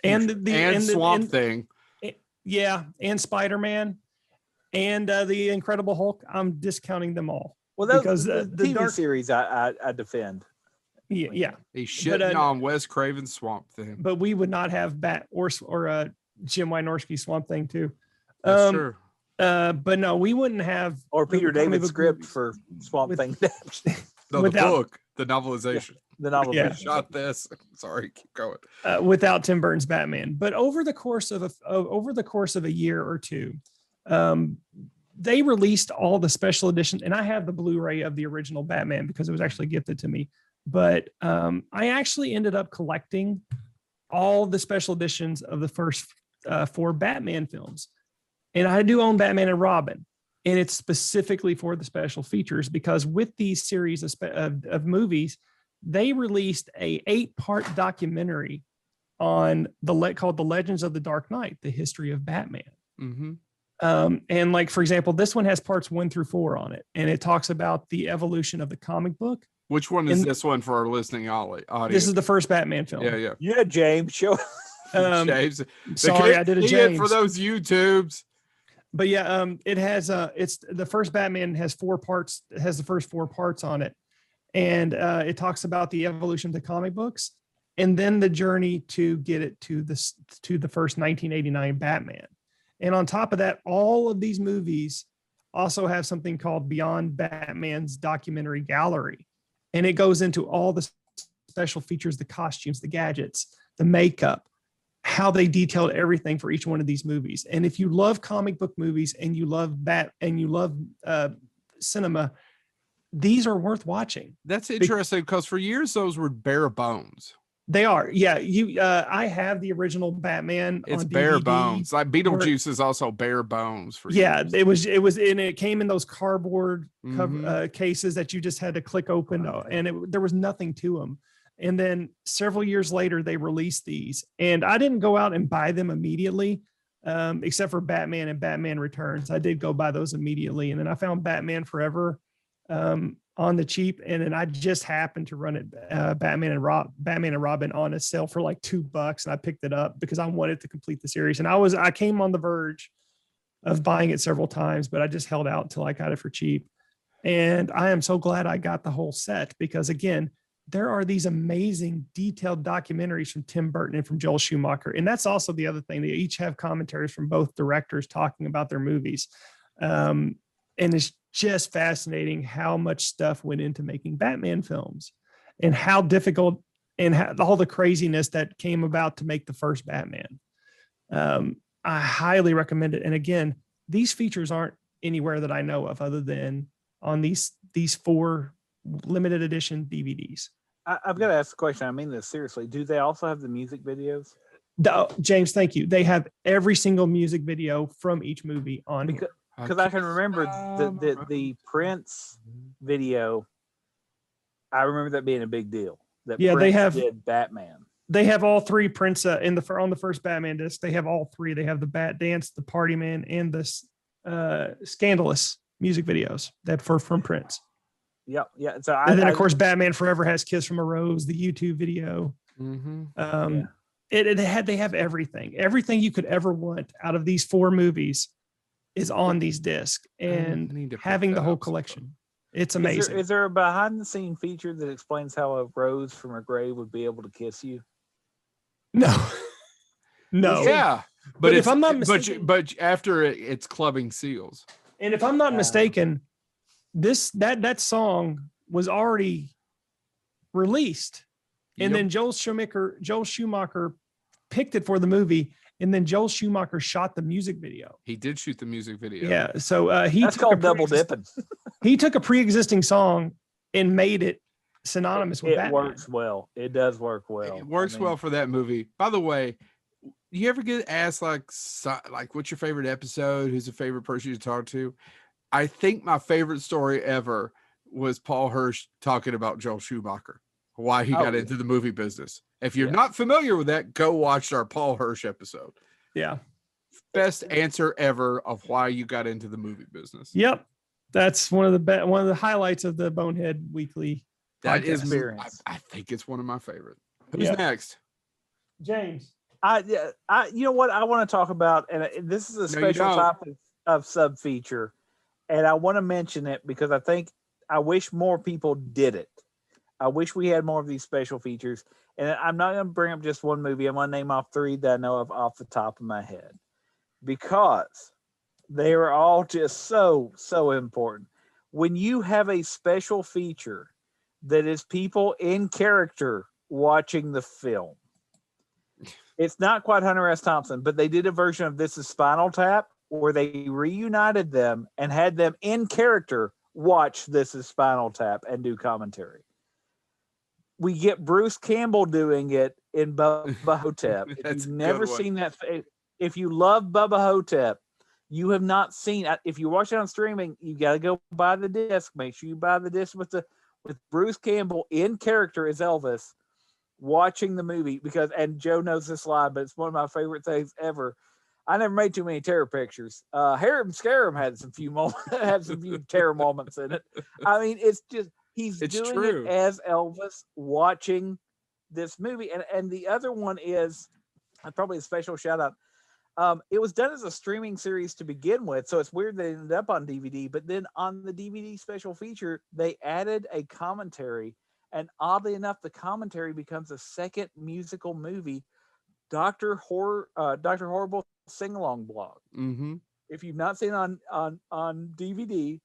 And Swamp Thing. Yeah, and Spider-Man and the Incredible Hulk. I'm discounting them all. Well, because the TV series I defend. Yeah. He's shitting on Wes Craven's Swamp Thing. But we would not have Bat or Jim Wynorski Swamp Thing too. That's true. But no, we wouldn't have. Or Peter David's script for Swamp Thing. No, the book, the novelization. The novelization. Yeah. Shot this. Sorry, keep going. Without Tim Burton's Batman, but over the course of a year or two, they released all the special editions, and I have the Blu-ray of the original Batman because it was actually gifted to me. But I actually ended up collecting all the special editions of the first 4 Batman films, and I do own Batman and Robin. And it's specifically for the special features, because with these series of movies, they released a 8-part documentary on called The Legends of the Dark Knight, the history of Batman. Mm-hmm. And like, for example, this one has parts 1 through 4 on it, and it talks about the evolution of the comic book. Which one is And- this one for our listening audience? This is the first Batman film. yeah. Yeah, James, show. James. Sorry, I did a See it James. for those YouTubes. But yeah, it has it's the first Batman has 4 parts. It has the first 4 parts on it, and it talks about the evolution of the comic books, and then the journey to get it to the first 1989 Batman. And on top of that, all of these movies also have something called Beyond Batman's documentary gallery, and it goes into all the special features, the costumes, the gadgets, the makeup, how they detailed everything for each one of these movies. And if you love comic book movies and you love cinema, these are worth watching. That's interesting because for years those were bare bones. They are. Yeah. I have the original Batman. It's on bare DVD. bones. Like Beetlejuice is also bare bones for Yeah, years. it was, and it came in those cardboard Mhm. cases that you just had to click open, and there was nothing to them. And then several years later, they released these, and I didn't go out and buy them immediately, except for Batman and Batman Returns. I did go buy those immediately, and then I found Batman Forever on the cheap, and then I just happened to run it Batman and Robin on a sale for like $2, and I picked it up because I wanted to complete the series. And I came on the verge of buying it several times, but I just held out till I got it for cheap. And I am so glad I got the whole set because, again, there are these amazing detailed documentaries from Tim Burton and from Joel Schumacher. And that's also the other thing. They each have commentaries from both directors talking about their movies. And it's just fascinating how much stuff went into making Batman films and how difficult and all the craziness that came about to make the first Batman. I highly recommend it. And again, these features aren't anywhere that I know of other than on these 4 limited edition DVDs. I've got to ask the question. I mean this seriously. Do they also have the music videos? James, thank you. They have every single music video from each movie on here. Because I can remember the Prince video. I remember that being a big deal. That Yeah, they Prince have- did Batman. They have all 3 Prince on the first Batman disc. They have all 3. They have the Bat Dance, the Party Man, and the Scandalous music videos that from Prince. Yeah. So And then of course Batman Forever has Kiss from a Rose, the YouTube video. Mhm. They have everything you could ever want out of these 4 movies is on these discs, I and need to pick having the that whole up sometime. collection. It's amazing. Is there a behind the scene feature that explains how a rose from a grave would be able to kiss you? No, no. Yeah, But if it's- I'm not but mistaken- but after it's clubbing seals. And if I'm not mistaken, that song was already released, and Yep. then Joel Schumacher picked it for the movie, and then Joel Schumacher shot the music video. He did shoot the music video. Yeah, so he That's took a called double pre-exist- dipping. He took a pre-existing song and made it synonymous with It Batman. works well. It does work well. It works well for that movie. By the way, you ever get asked like what's your favorite episode? Who's the favorite person you talk to? I think my favorite story ever was Paul Hirsch talking about Joel Schumacher, why he got yeah. into the movie business. If you're Yeah. not familiar with that, go watch our Paul Hirsch episode. Yeah. Best answer ever of why you got into the movie business. Yep. That's one of the highlights of the Bonehead Weekly. That podcast. is, Experience. I think it's one of my favorite. Who's Yeah. next? James. You know what I want to talk about, and this is a No, you special don't. topic of sub feature, and I want to mention it because I wish more people did it. I wish we had more of these special features, and I'm not going to bring up just one movie. I'm going to name off 3 that I know of off the top of my head because they are all just so important. When you have a special feature that is people in character watching the film. It's not quite Hunter S. Thompson, but they did a version of This Is Spinal Tap where they reunited them and had them in character watch This Is Spinal Tap and do commentary. We get Bruce Campbell doing it in Bubba Hotep. If That's you've a never good one. seen that, if you love Bubba Hotep, you have not seen. If you watch it on streaming, you got to go buy the disc. Make sure you buy the disc with with Bruce Campbell in character as Elvis, watching the movie and Joe knows this line, but it's one of my favorite things ever. I never made too many terror pictures. Harem Scarum had some few moments, had some few terror moments in it. I mean, it's just he's doing true. it as Elvis watching this movie, and the other one is probably a special shout out. It was done as a streaming series to begin with, so it's weird they ended up on DVD. But then on the DVD special feature, they added a commentary, and oddly enough, the commentary becomes a second musical movie, Dr. Horrible Sing Along Blog. Mm-hmm. If you've not seen it on DVD,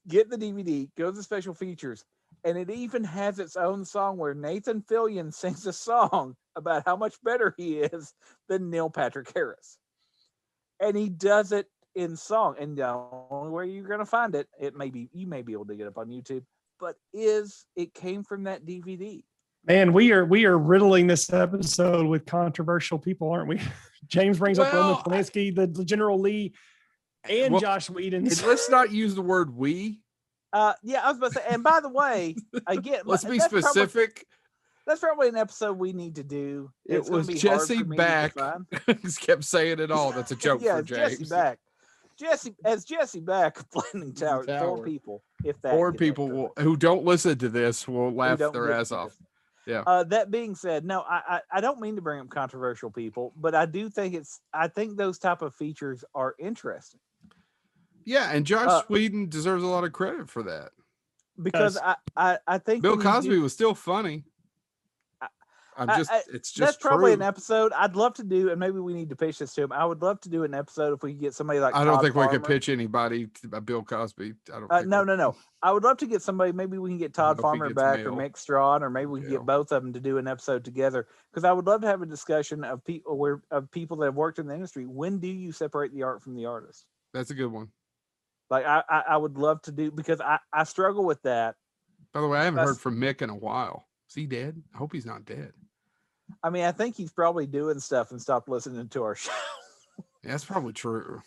get the DVD, go to the special features, and it even has its own song where Nathan Fillion sings a song about how much better he is than Neil Patrick Harris. And he does it in song. And the only way you're going to find it, you may be able to get it up on YouTube, but it came from that DVD. Man, we are riddling this episode with controversial people, aren't we? James brings up Roman Polanski, the General Lee, and Josh Whedon. Let's not use the word "we." Yeah, I was about to say. And by the way, again, let's be specific. That's probably an episode we need to do. It was Jesse Back. He kept saying it all. That's a joke for James. Jesse Back. Jesse Back of Blending Tower. 4 people, if that. 4 people who don't listen to this will laugh their ass off. Yeah. That being said, no, I don't mean to bring up controversial people, but I do think I think those type of features are interesting. Yeah, and Josh Whedon deserves a lot of credit for that. Because I think Bill Cosby was still funny. It's just that's probably true. an episode I'd love to do, and maybe we need to pitch this to him. I would love to do an episode if we could get somebody like I don't Todd think Farmer. we could pitch anybody to Bill Cosby. I don't think no. I would love to get somebody. Maybe we can get Todd Farmer back or Mick Strawn, or maybe we can get both of them to do an episode together. Because I would love to have a discussion of people that have worked in the industry. When do you separate the art from the artist? That's a good one. Like I would love to do, because I struggle with that. By the way, I haven't heard from Mick in a while. Is he dead? I hope he's not dead. I mean, I think he's probably doing stuff and stopped listening to our show. Yeah, that's probably true.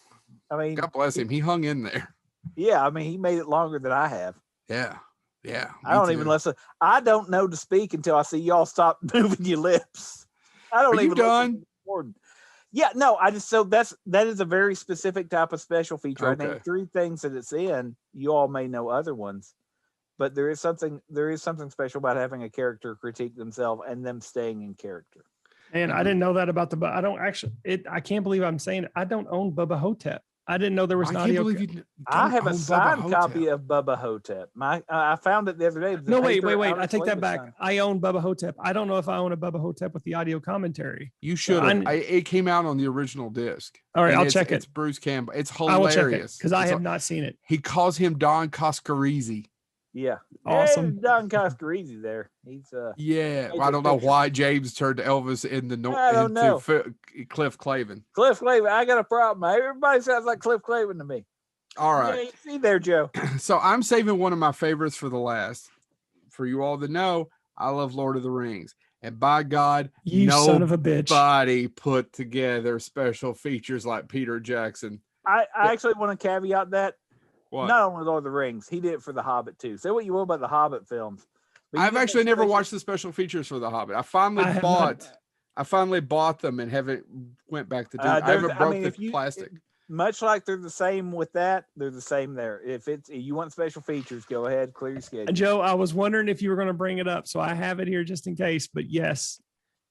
I mean, God bless him. He hung in there. Yeah, I mean, he made it longer than I have. Yeah. I don't even listen. I don't know to speak until I see y'all stop moving your lips. I don't even. Done? Yeah, no. That is a very specific type of special feature. Okay. I named 3 things that it's in. You all may know other ones, but there is something special about having a character critique themselves and them staying in character. And I didn't know that about I don't actually. I can't believe I'm saying it. I don't own Bubba Hotep. I didn't know there was an audio. I have a signed copy of Bubba Hotep. I found it the other day. No, wait. I take that back. I own Bubba Hotep. I don't know if I own a Bubba Hotep with the audio commentary. You should have. It came out on the original disc. All right, I'll check it. It's Bruce Campbell. It's hilarious. I will check it because I have not seen it. He calls him Don Coscarese. Yeah, awesome. Hey, Don Coscarese there. He's yeah. Well, I don't know why James turned Elvis into Cliff Clavin. Cliff Clavin. I got a problem. Everybody sounds like Cliff Clavin to me. All right. Yeah, see there, Joe. So I'm saving one of my favorites for the last. For you all to know, I love Lord of the Rings, and by God, you son of a bitch, nobody put together special features like Peter Jackson. I actually want to caveat that. What? Not only Lord of the Rings, he did it for The Hobbit too. Say what you will about the Hobbit films. I've actually never watched the special features for The Hobbit. I finally bought them and haven't went back to do it. I haven't broke the plastic. Much like they're the same with that, they're the same there. If you want special features, go ahead, clear your schedule. Joe, I was wondering if you were going to bring it up, so I have it here just in case. But yes,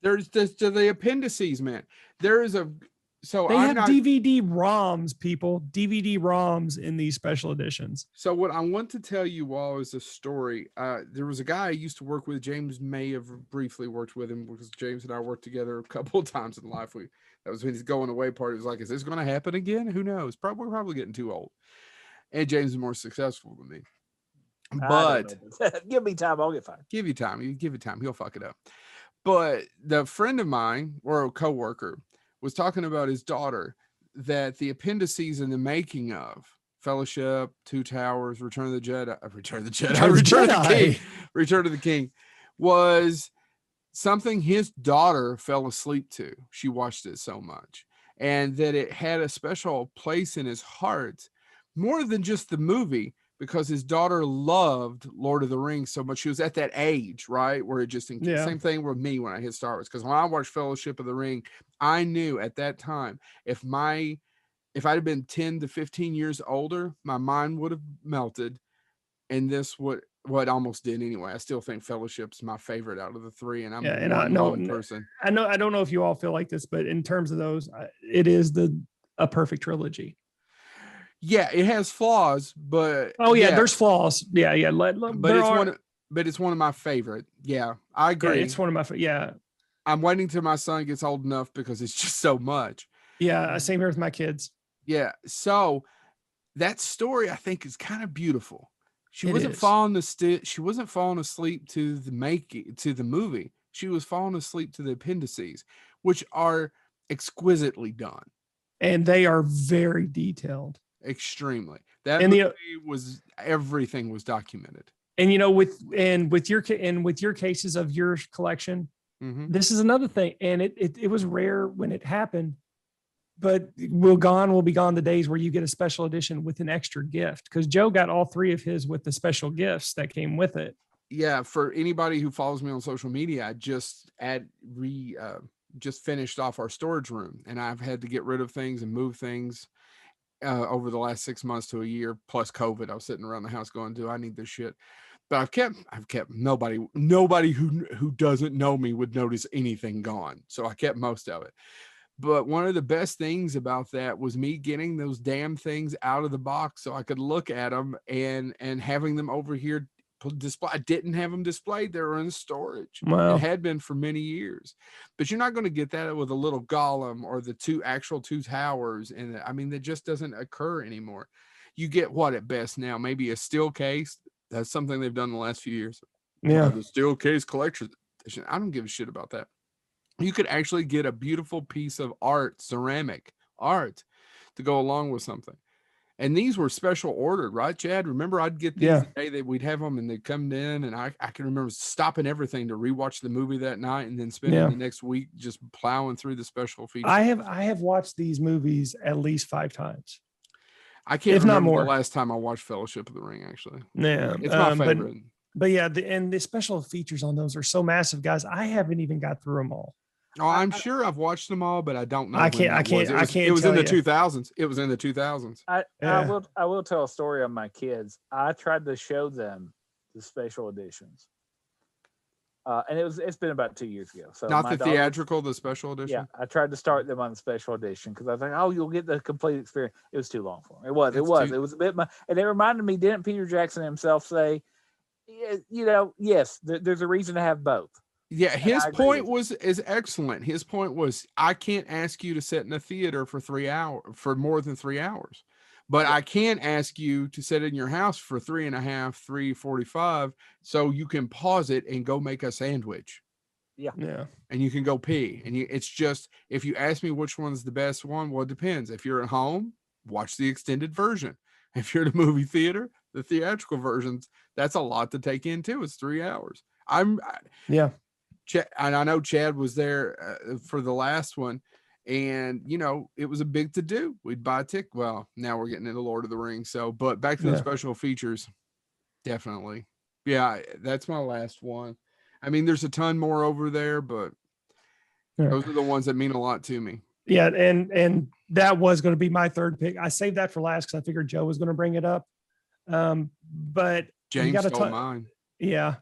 there's the appendices, man. There is a. So they have DVD ROMs, people. DVD ROMs in these special editions. So what I want to tell you all is a story. There was a guy I used to work with. James may have briefly worked with him because James and I worked together a couple of times in life. That was when his going away party. It was like, is this going to happen again? Who knows? We're probably getting too old. And James is more successful than me. But give me time. I'll get fine. Give you time. You give it time. He'll fuck it up. But the friend of mine or a coworker was talking about his daughter, that the appendices in the making of Fellowship, Two Towers, Return of the King was something his daughter fell asleep to. She watched it so much, and that it had a special place in his heart, more than just the movie, because his daughter loved Lord of the Rings so much. She was at that age, right, where it just Yeah. same thing with me when I hit Star Wars. Because when I watched Fellowship of the Ring, I knew at that time if I'd have been 10 to 15 years older, my mind would have melted, and this would what almost did anyway. I still think Fellowship's my favorite out of the three, and I'm Yeah, and one I know lone person. I don't know if you all feel like this, but in terms of those, it is a perfect trilogy. Yeah, it has flaws, but Oh yeah, there's flaws. Yeah, yeah. But it's one of my favorite. Yeah, I agree. Yeah, it's one of my yeah. I'm waiting till my son gets old enough because it's just so much. Yeah, same here with my kids. Yeah, so that story I think is kind of beautiful. She It wasn't is. she wasn't falling asleep to the movie. She was falling asleep to the appendices, which are exquisitely done. And they are very detailed. Extremely. That And movie was everything was documented. And with your cases of your collection, Mhm. this is another thing. And it was rare when it happened, but will be gone the days where you get a special edition with an extra gift, because Joe got all three of his with the special gifts that came with it. Yeah, for anybody who follows me on social media, I just just finished off our storage room, and I've had to get rid of things and move things over the last 6 months to a year plus COVID. I was sitting around the house going, "Do I need this shit?" But I've kept nobody who doesn't know me would notice anything gone. So I kept most of it. But one of the best things about that was me getting those damn things out of the box so I could look at them and having them over here display. I didn't have them displayed. They were in storage. Wow. It had been for many years. But you're not going to get that with a little Gollum or the two towers. And I mean, that just doesn't occur anymore. You get what at best now? Maybe a steel case. That's something they've done the last few years. Yeah. The steel case collection edition. I don't give a shit about that. You could actually get a beautiful piece of art, ceramic art, to go along with something. And these were special ordered, right, Chad? Remember, I'd get these the day that we'd have them, and they'd come in, and I can remember stopping everything to rewatch the movie that night, and then spending the next week just plowing through the special features. I have watched these movies at least 5 times. I can't remember the last time I watched Fellowship of the Ring. Actually, yeah, it's my favorite. But yeah, the special features on those are so massive, guys. I haven't even got through them all. Oh, I'm sure I've watched them all, but I don't know. I can't. It was in the 2000s. It was in the 2000s. I will tell a story on my kids. I tried to show them the special editions, and it's been about 2 years ago. So not the theatrical, the special edition. Yeah, I tried to start them on the special edition because I was like, "Oh, you'll get the complete experience." It was too long for them. It was a bit. And it reminded me. Didn't Peter Jackson himself say, yes, there's a reason to have both. Yeah, his point is excellent. His point was, I can't ask you to sit in a theater for more than 3 hours, but I can ask you to sit in your house for 3.5, 3:45, so you can pause it and go make a sandwich. Yeah. And you can go pee. And it's just, if you ask me which one's the best one, well, it depends. If you're at home, watch the extended version. If you're at a movie theater, the theatrical versions, that's a lot to take in too. It's 3 hours. And I know Chad was there for the last one, and it was a big to do. We'd buy a ticket. Well, now we're getting into Lord of the Rings. So, but back to the special features, definitely. Yeah, that's my last one. I mean, there's a ton more over there, but those are the ones that mean a lot to me. Yeah, and that was going to be my third pick. I saved that for last because I figured Joe was going to bring it up. But James stole mine. Yeah.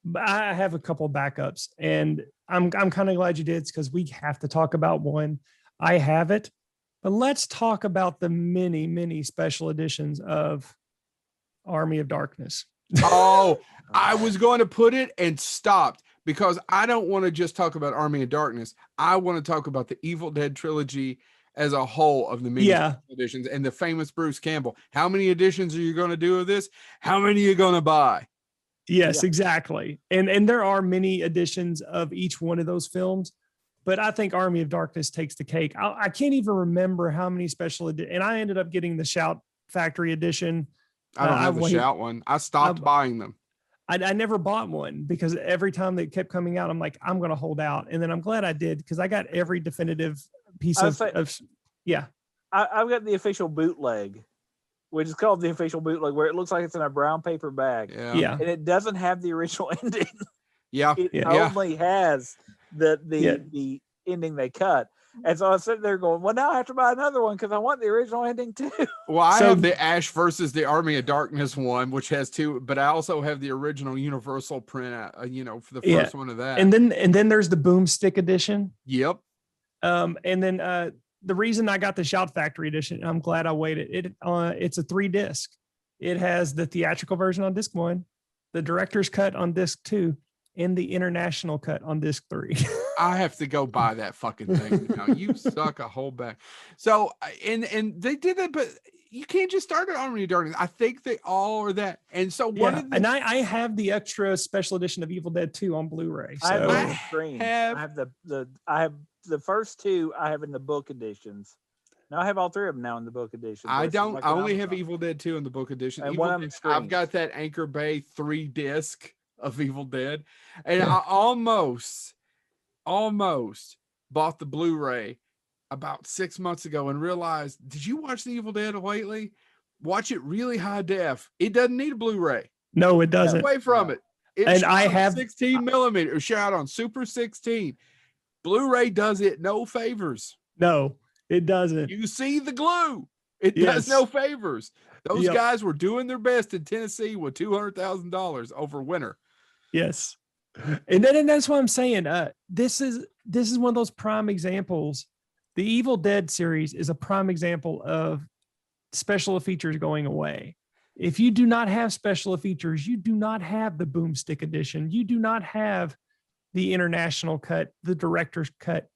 But I have a couple of backups, and I'm kind of glad you did, because we have to talk about one. I have it, but let's talk about the many, many special editions of Army of Darkness. Oh, I was going to put it and stopped, because I don't want to just talk about Army of Darkness. I want to talk about the Evil Dead trilogy as a whole of the many editions and the famous Bruce Campbell. How many editions are you going to do of this? How many are you going to buy? Yes, exactly. And there are many editions of each one of those films, but I think Army of Darkness takes the cake. I can't even remember how many special editions, and I ended up getting the Shout Factory edition. I don't have the Shout one. I stopped buying them. I never bought one because every time they kept coming out, I'm like, I'm going to hold out. And then I'm glad I did, because I got every definitive piece of. I've got the official bootleg which is called the official bootleg, where it looks like it's in a brown paper bag, Yeah. and it doesn't have the original ending. Yeah. It Yeah. only has the Yeah. the ending they cut. And so I was sitting there going, well, now I have to buy another one because I want the original ending too. Well, I So- have the Ash versus the Army of Darkness one, which has two, but I also have the original Universal print, for the Yeah. first one of that. And then there's the Boomstick edition. Yep. And then the reason I got the Shout Factory edition, I'm glad I waited. It's a 3-disc. It has the theatrical version on disc 1, the director's cut on disc 2, and the international cut on disc 3. I have to go buy that fucking thing now. You suck a whole bag. So, and they did that, but you can't just start at Army of Darkness. I think they all are that. And so one of the, and I have the extra special edition of Evil Dead 2 on Blu-ray. I have So it on the screen. have- I have the first 2 I have in the book editions. Now I have all 3 of them now in the book edition. I versus don't. like I on only have Amazon. Evil Dead 2 in the book edition. And Evil one of them Dead- I've screens. got that Anchor Bay 3-disc of Evil Dead, and Yeah. I almost bought the Blu-ray about 6 months ago and realized, did you watch the Evil Dead lately? Watch it really high def. It doesn't need a Blu-ray. no, it Get doesn't. away from it. It And shot I on have- 16 millimeter, shot on Super 16. Blu-ray does it no favors. No, it doesn't. You see the glue. It Yes. does no favors. Those Yep. guys were doing their best in Tennessee with $200,000 over winter. Yes. And that's what I'm saying. This is one of those prime examples. The Evil Dead series is a prime example of special features going away. If you do not have special features, you do not have the Boomstick edition. You do not have the international cut, the director's cut,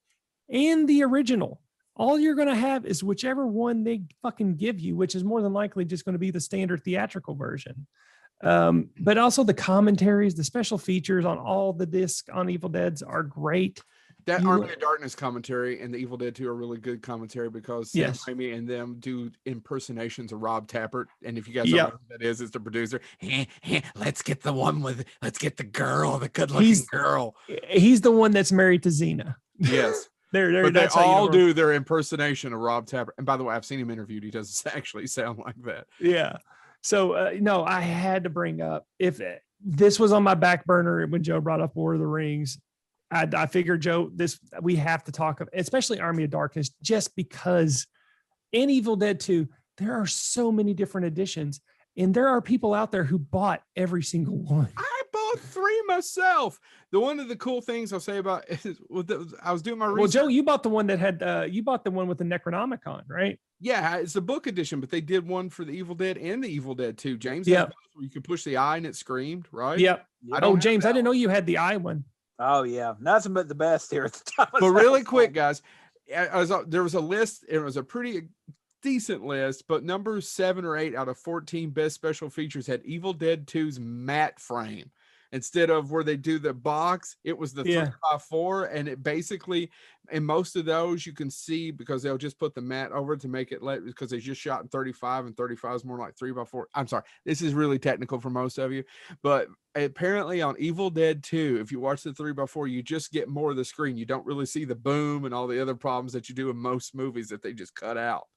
and the original. All you're going to have is whichever one they fucking give you, which is more than likely just going to be the standard theatrical version. But also the commentaries, the special features on all the discs on Evil Deads are great. That You- Army of Darkness commentary and the Evil Dead 2 are really good commentary because Sam Yes. Raimi and them do impersonations of Rob Tappert. And if you guys Yep. don't know who that is, it's the producer. Let's get the girl, the good looking He's- girl. He's the one that's married to Xena. Yes. There, But they that's how you all know- do their impersonation of Rob Tappert. And by the way, I've seen him interviewed. He doesn't actually sound like that. Yeah. So no, I had to bring up if this was on my back burner when Joe brought up War of the Rings. I figured, Joe, we have to talk of, especially Army of Darkness, just because in Evil Dead 2, there are so many different editions, and there are people out there who bought every single one. I bought 3 myself. One of the cool things I'll say about is I was doing my research. Well, Joe, you bought the one that had you bought the one with the Necronomicon, right? Yeah, it's the book edition, but they did one for the Evil Dead and the Evil Dead 2. James, Yeah. had both where you could push the eye and it screamed, right? Yep. I Oh, don't have James, I that didn't know you had the eye one. Oh yeah, nothing but the best here at the top. of But the really house. quick, guys, there was a list. It was a pretty decent list, but number 7 or 8 out of 14 best special features had Evil Dead 2's matte frame. Instead of where they do the box, it was the Yeah. 3x4, and it basically, in most of those, you can see because they'll just put the mat over to make it because they just shot in 35, and 35 is more like 3x4. I'm sorry, this is really technical for most of you, but apparently on Evil Dead 2, if you watch the 3x4, you just get more of the screen. You don't really see the boom and all the other problems that you do in most movies that they just cut out.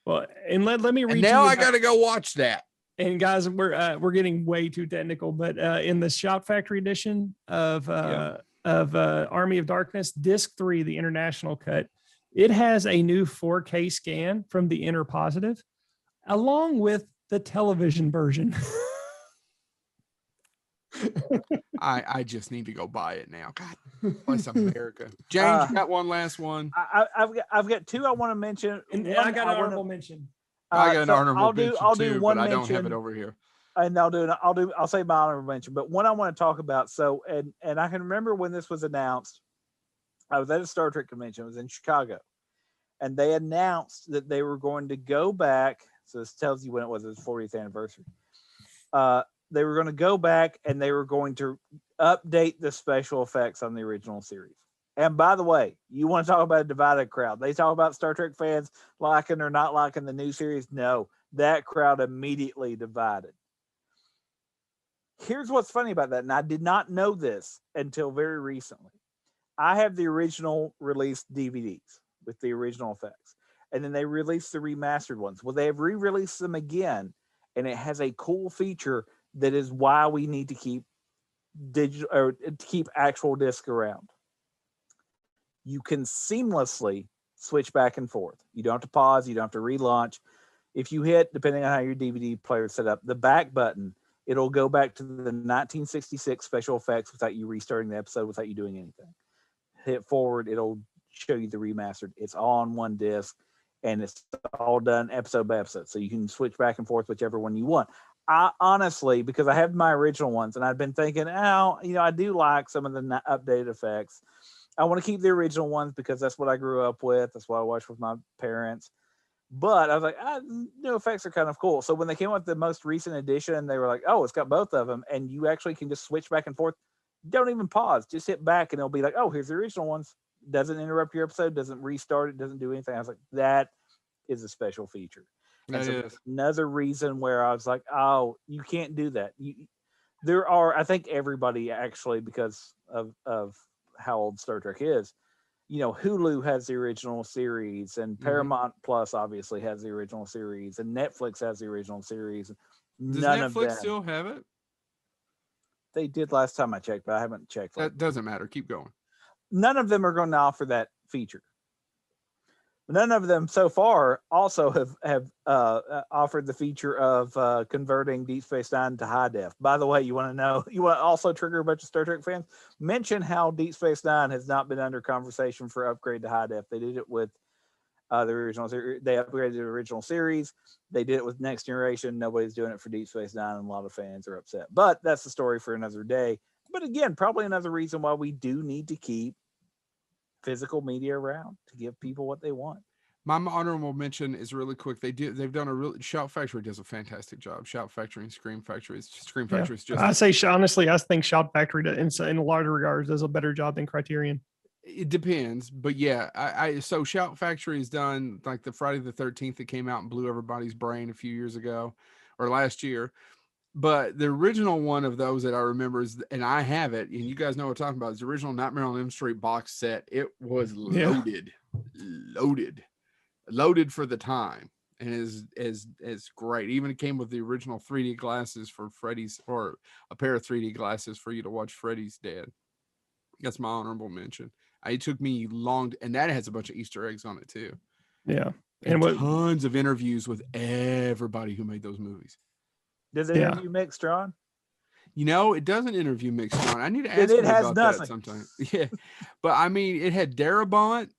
Well, and let me read And you now I about- got to go watch that. And guys, we're getting way too technical, but in the Shout Factory edition of Army of Darkness, disc 3, the international cut, it has a new 4K scan from the Inner Positive, along with the television version. I just need to go buy it now. God bless America. James, you got one last one. I've got 2 I want to mention. And One I got an wanna- honorable mention. I got an so honorable mention I'll too, do one but I mention. don't have it over here. And I'll say my honorable mention, but one I want to talk about. So, and I can remember when this was announced. I was at a Star Trek convention. It was in Chicago, and they announced that they were going to go back. So this tells you when it was. It was 40th anniversary. They were going to go back and they were going to update the special effects on the original series. And by the way, you want to talk about a divided crowd. They talk about Star Trek fans liking or not liking the new series. No, that crowd immediately divided. Here's what's funny about that. And I did not know this until very recently. I have the original release DVDs with the original effects. and then they released the remastered ones. Well, they have re-released them again, and it has a cool feature that is why we need to keep digital or to keep actual disc around. You can seamlessly switch back and forth. You don't have to pause. You don't have to relaunch. If you hit, depending on how your DVD player is set up, the back button, it'll go back to the 1966 special effects without you restarting the episode, without you doing anything. Hit forward, it'll show you the remastered. It's all on one disc, and it's all done episode by episode. So you can switch back and forth whichever one you want. I honestly, because I have my original ones, and I've been thinking, I do like some of the updated effects. I want to keep the original ones because that's what I grew up with. That's what I watched with my parents. But I was like, new effects are kind of cool. So when they came out with the most recent edition, they were like, oh, it's got both of them. And you actually can just switch back and forth. Don't even pause. Just hit back and it'll be like, oh, here's the original ones. Doesn't interrupt your episode. Doesn't restart it. Doesn't do anything. I was like, that is a special feature. And so another reason where I was like, oh, you can't do that. There are, I think everybody actually, because of how old Star Trek is, Hulu has the original series, and Paramount Plus obviously has the original series, and Netflix has the original series. Does Netflix still have it? They did last time I checked, but I haven't checked. That doesn't matter. Keep going. None of them are going to offer that feature. None of them so far also have offered the feature of converting Deep Space Nine to high def. By the way, you want to also trigger a bunch of Star Trek fans? Mention how Deep Space Nine has not been under conversation for upgrade to high def. They did it with the original series. They upgraded the original series. They did it with Next Generation. Nobody's doing it for Deep Space Nine, and a lot of fans are upset. But that's the story for another day. But again, probably another reason why we do need to keep physical media around to give people what they want. My honorable mention is really quick. They've done a really Shout Factory does a fantastic job. Shout Factory and Scream Factory is just. I say honestly, I think Shout Factory in a lot of regards does a better job than Criterion. It depends, but yeah, so Shout Factory has done like the Friday the 13th that came out and blew everybody's brain a few years ago or last year. But the original one of those that I remember is, and I have it, and you guys know what I'm talking about, is the original Nightmare on Elm Street box set. It was loaded for the time, and is great. Even it came with the original 3D glasses for Freddy's, or a pair of 3D glasses for you to watch Freddy's Dead. That's my honorable mention. It took me long, and that has a bunch of Easter eggs on it too. Yeah, and tons of interviews with everybody who made those movies. Does it interview Mick Strawn? It doesn't interview Mick Strawn. I need to ask him about that sometime. Yeah, but I mean, it had Darabont,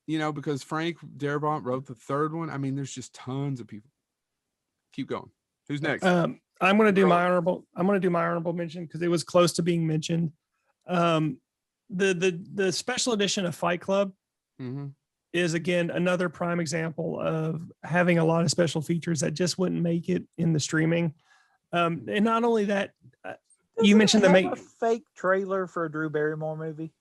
because Frank Darabont wrote the third one. I mean, there's just tons of people. Keep going. Who's next? I'm going to do my honorable mention because it was close to being mentioned. The special edition of Fight Club is again another prime example of having a lot of special features that just wouldn't make it in the streaming. And not only that, you mentioned a fake trailer for a Drew Barrymore movie.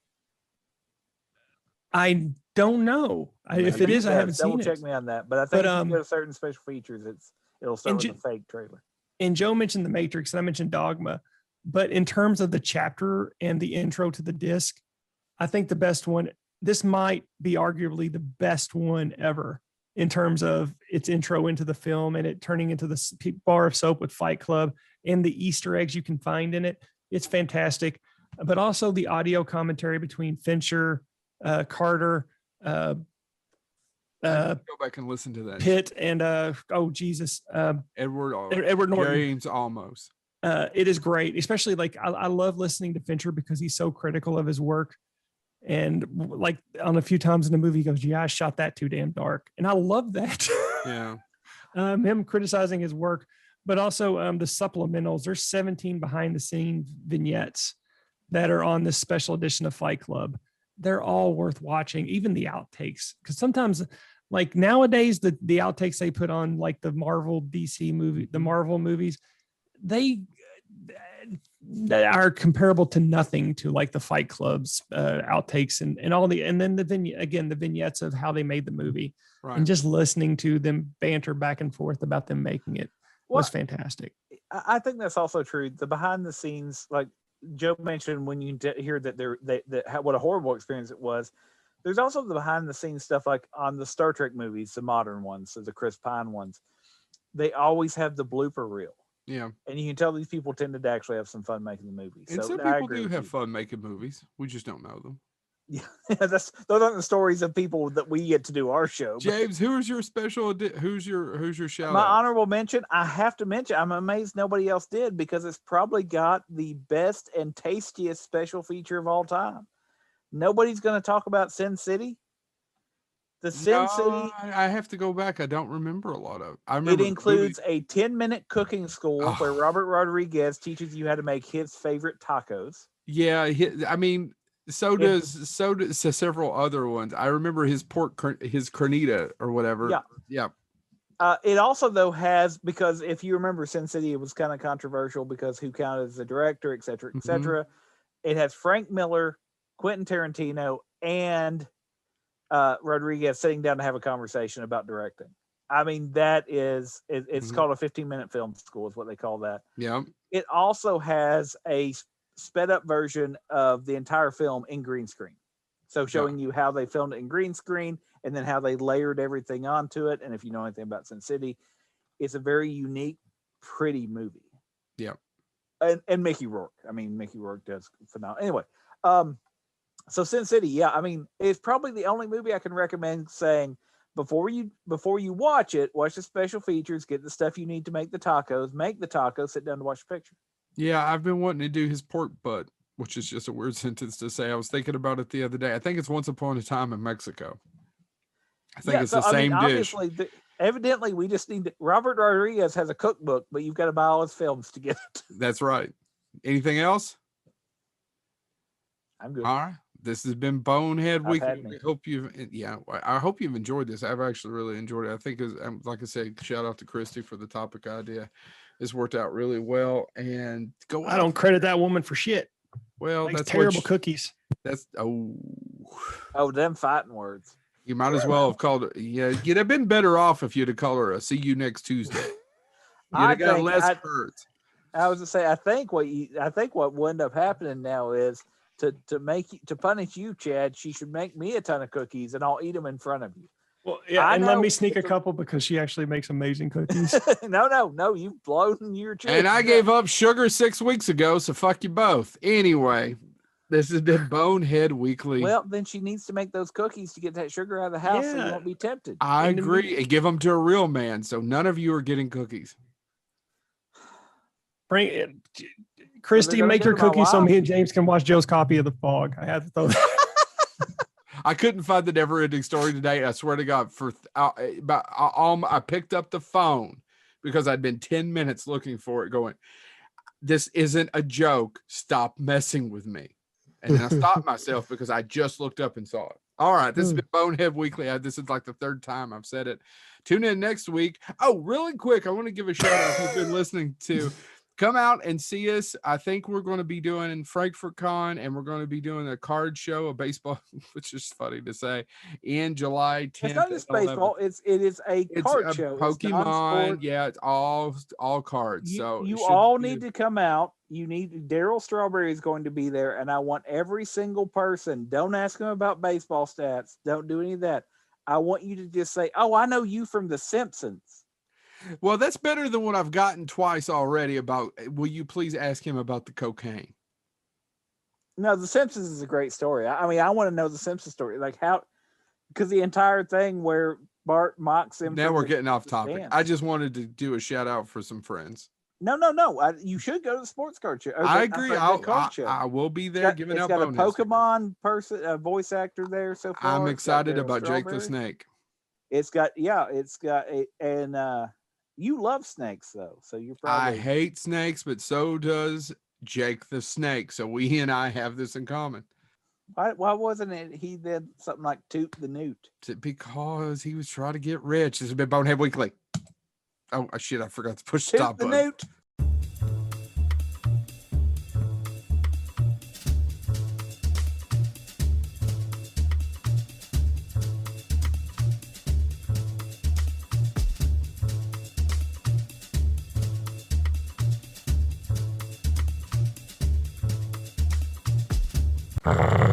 I don't know if it is. I haven't seen it. Check me on that, but I think if you get certain special features, it'll start with a fake trailer. And Joe mentioned The Matrix, and I mentioned Dogma, but in terms of the chapter and the intro to the disc, I think the best one. This might be arguably the best one ever in terms of its intro into the film and it turning into the bar of soap with Fight Club and the Easter eggs you can find in it. It's fantastic. But also the audio commentary between Fincher, Carter, go back and listen to that. Pitt, and Edward Norton. James Olmos. It is great, especially I love listening to Fincher because he's so critical of his work. And like on a few times in the movie, he goes, "Yeah, I shot that too damn dark," and I love that. Yeah, him criticizing his work, but also the supplementals. There's 17 behind the scenes vignettes that are on this special edition of Fight Club. They're all worth watching, even the outtakes, because sometimes, like nowadays, the outtakes they put on like the Marvel DC movie, the Marvel movies, they are comparable to nothing to like the Fight Club's outtakes and then the vignettes of how they made the movie, right. And just listening to them banter back and forth about them making it was fantastic. I think that's also true. The behind the scenes, like Joe mentioned, when you hear that what a horrible experience it was, There's also the behind the scenes stuff, like on the Star Trek movies, the modern ones, so the Chris Pine ones. They always have the blooper reel, Yeah. and you can tell these people tended to actually have some fun making the movies. And so some I people agree do with have you. fun making movies. We just don't know them. Yeah, those aren't the stories of people that we get to do our show. But James, who's your who's your shout my out? honorable mention, I have to mention, I'm amazed nobody else did, because it's probably got the best and tastiest special feature of all time. Nobody's going to talk about Sin City. The Sin City, I have to go back. I don't remember a lot of. I remember it includes a 10-minute cooking school where Oh. Robert Rodriguez teaches you how to make his favorite tacos. Yeah, I mean, so does several other ones. I remember his his carnita or whatever. Yeah. Yeah. It also, though, has, because if you remember Sin City, it was kind of controversial because who counted as the director, et cetera, et cetera. It has Frank Miller, Quentin Tarantino, and Rodriguez sitting down to have a conversation about directing. I mean, that is, it's called a 15-minute film school is what they call that. Yeah. It also has a sped up version of the entire film in green screen. So showing you how they filmed it in green screen and then how they layered everything onto it. And if you know anything about Sin City, it's a very unique, pretty movie. Yeah. And Mickey Rourke. I mean, Mickey Rourke does phenomenal. Anyway, so Sin City, yeah, I mean, it's probably the only movie I can recommend saying before you watch it, watch the special features, get the stuff you need to make the tacos, sit down to watch the picture. Yeah, I've been wanting to do his pork butt, which is just a weird sentence to say. I was thinking about it the other day. I think it's Once Upon a Time in Mexico. I think it's the same dish. Obviously, evidently, we just need to, Robert Rodriguez has a cookbook, but you've got to buy all his films to get it. That's right. Anything else? I'm good. All right. This has been Bonehead Week. had me. I hope I hope you've enjoyed this. I've actually really enjoyed it. I think, like I said, shout out to Christy for the topic idea. This worked out really well. And go. I don't credit that woman for shit. Well, Makes that's terrible cookies. That's Oh, them fighting words. You might as well have called it. Yeah, you'd have been better off if you'd have called her a "See you next Tuesday." You'd have got less hurt. I was to say, I think what will end up happening now is to punish you, Chad. She should make me a ton of cookies, and I'll eat them in front of you. Well, yeah, I and let know me sneak a it's a- couple because she actually makes amazing cookies. No, you've blown your chicken. And I gave up sugar 6 weeks ago, so fuck you both. Anyway, this has been Bonehead Weekly. Well, then she needs to make those cookies to get that sugar out of the house, so you Yeah. won't be tempted. I and agree. And give them to a real man, so none of you are getting cookies. Bring it. Christy, gonna make give your it to my cookies so wife. me and James can watch Joe's copy of The Fog. I had to throw that. I couldn't find the never-ending story today. I swear to God, I picked up the phone because I'd been 10 minutes looking for it, going, "This isn't a joke. Stop messing with me." And then I stopped myself because I just looked up and saw it. All right, this has been Bonehead Weekly. This is like the third time I've said it. Tune in next week. Oh, really quick, I want to give a shout out if you've been listening to. Come out and see us. I think we're going to be doing in Frankfurt Con, and we're going to be doing a card show, a baseball, which is funny to say, in July 10th. It's not just and 11th. baseball. It is a It's card a show. It's Pokemon. non-sport. Yeah, it's all cards. You, So you it should all be need to come out. You need Daryl Strawberry is going to be there, and I want every single person. Don't ask him about baseball stats. Don't do any of that. I want you to just say, "Oh, I know you from The Simpsons." Well, that's better than what I've gotten twice already about, will you please ask him about the cocaine? No, The Simpsons is a great story. I mean, I want to know the Simpsons story, like how, because the entire thing where Bart mocks him. Now for we're the- getting off the topic. dance. I just wanted to do a shout out for some friends. No. You should go to the sports card show. or I the- I'm agree. sorry, the card show. I will be It's there got- giving it's out got a bonus. Pokemon person, a voice actor there so far. I'm It's got excited Daryl about Jake the Strawberry. Snake. It's got you love snakes though, so you're I probably hate snakes, but so does Jake the Snake. So he and I have this in common. why wasn't it he did something like Toot the Newt? Because he was trying to get rich. This has been Bonehead Weekly. Oh shit! I forgot to push the Toot stop the button. Newt. Ah.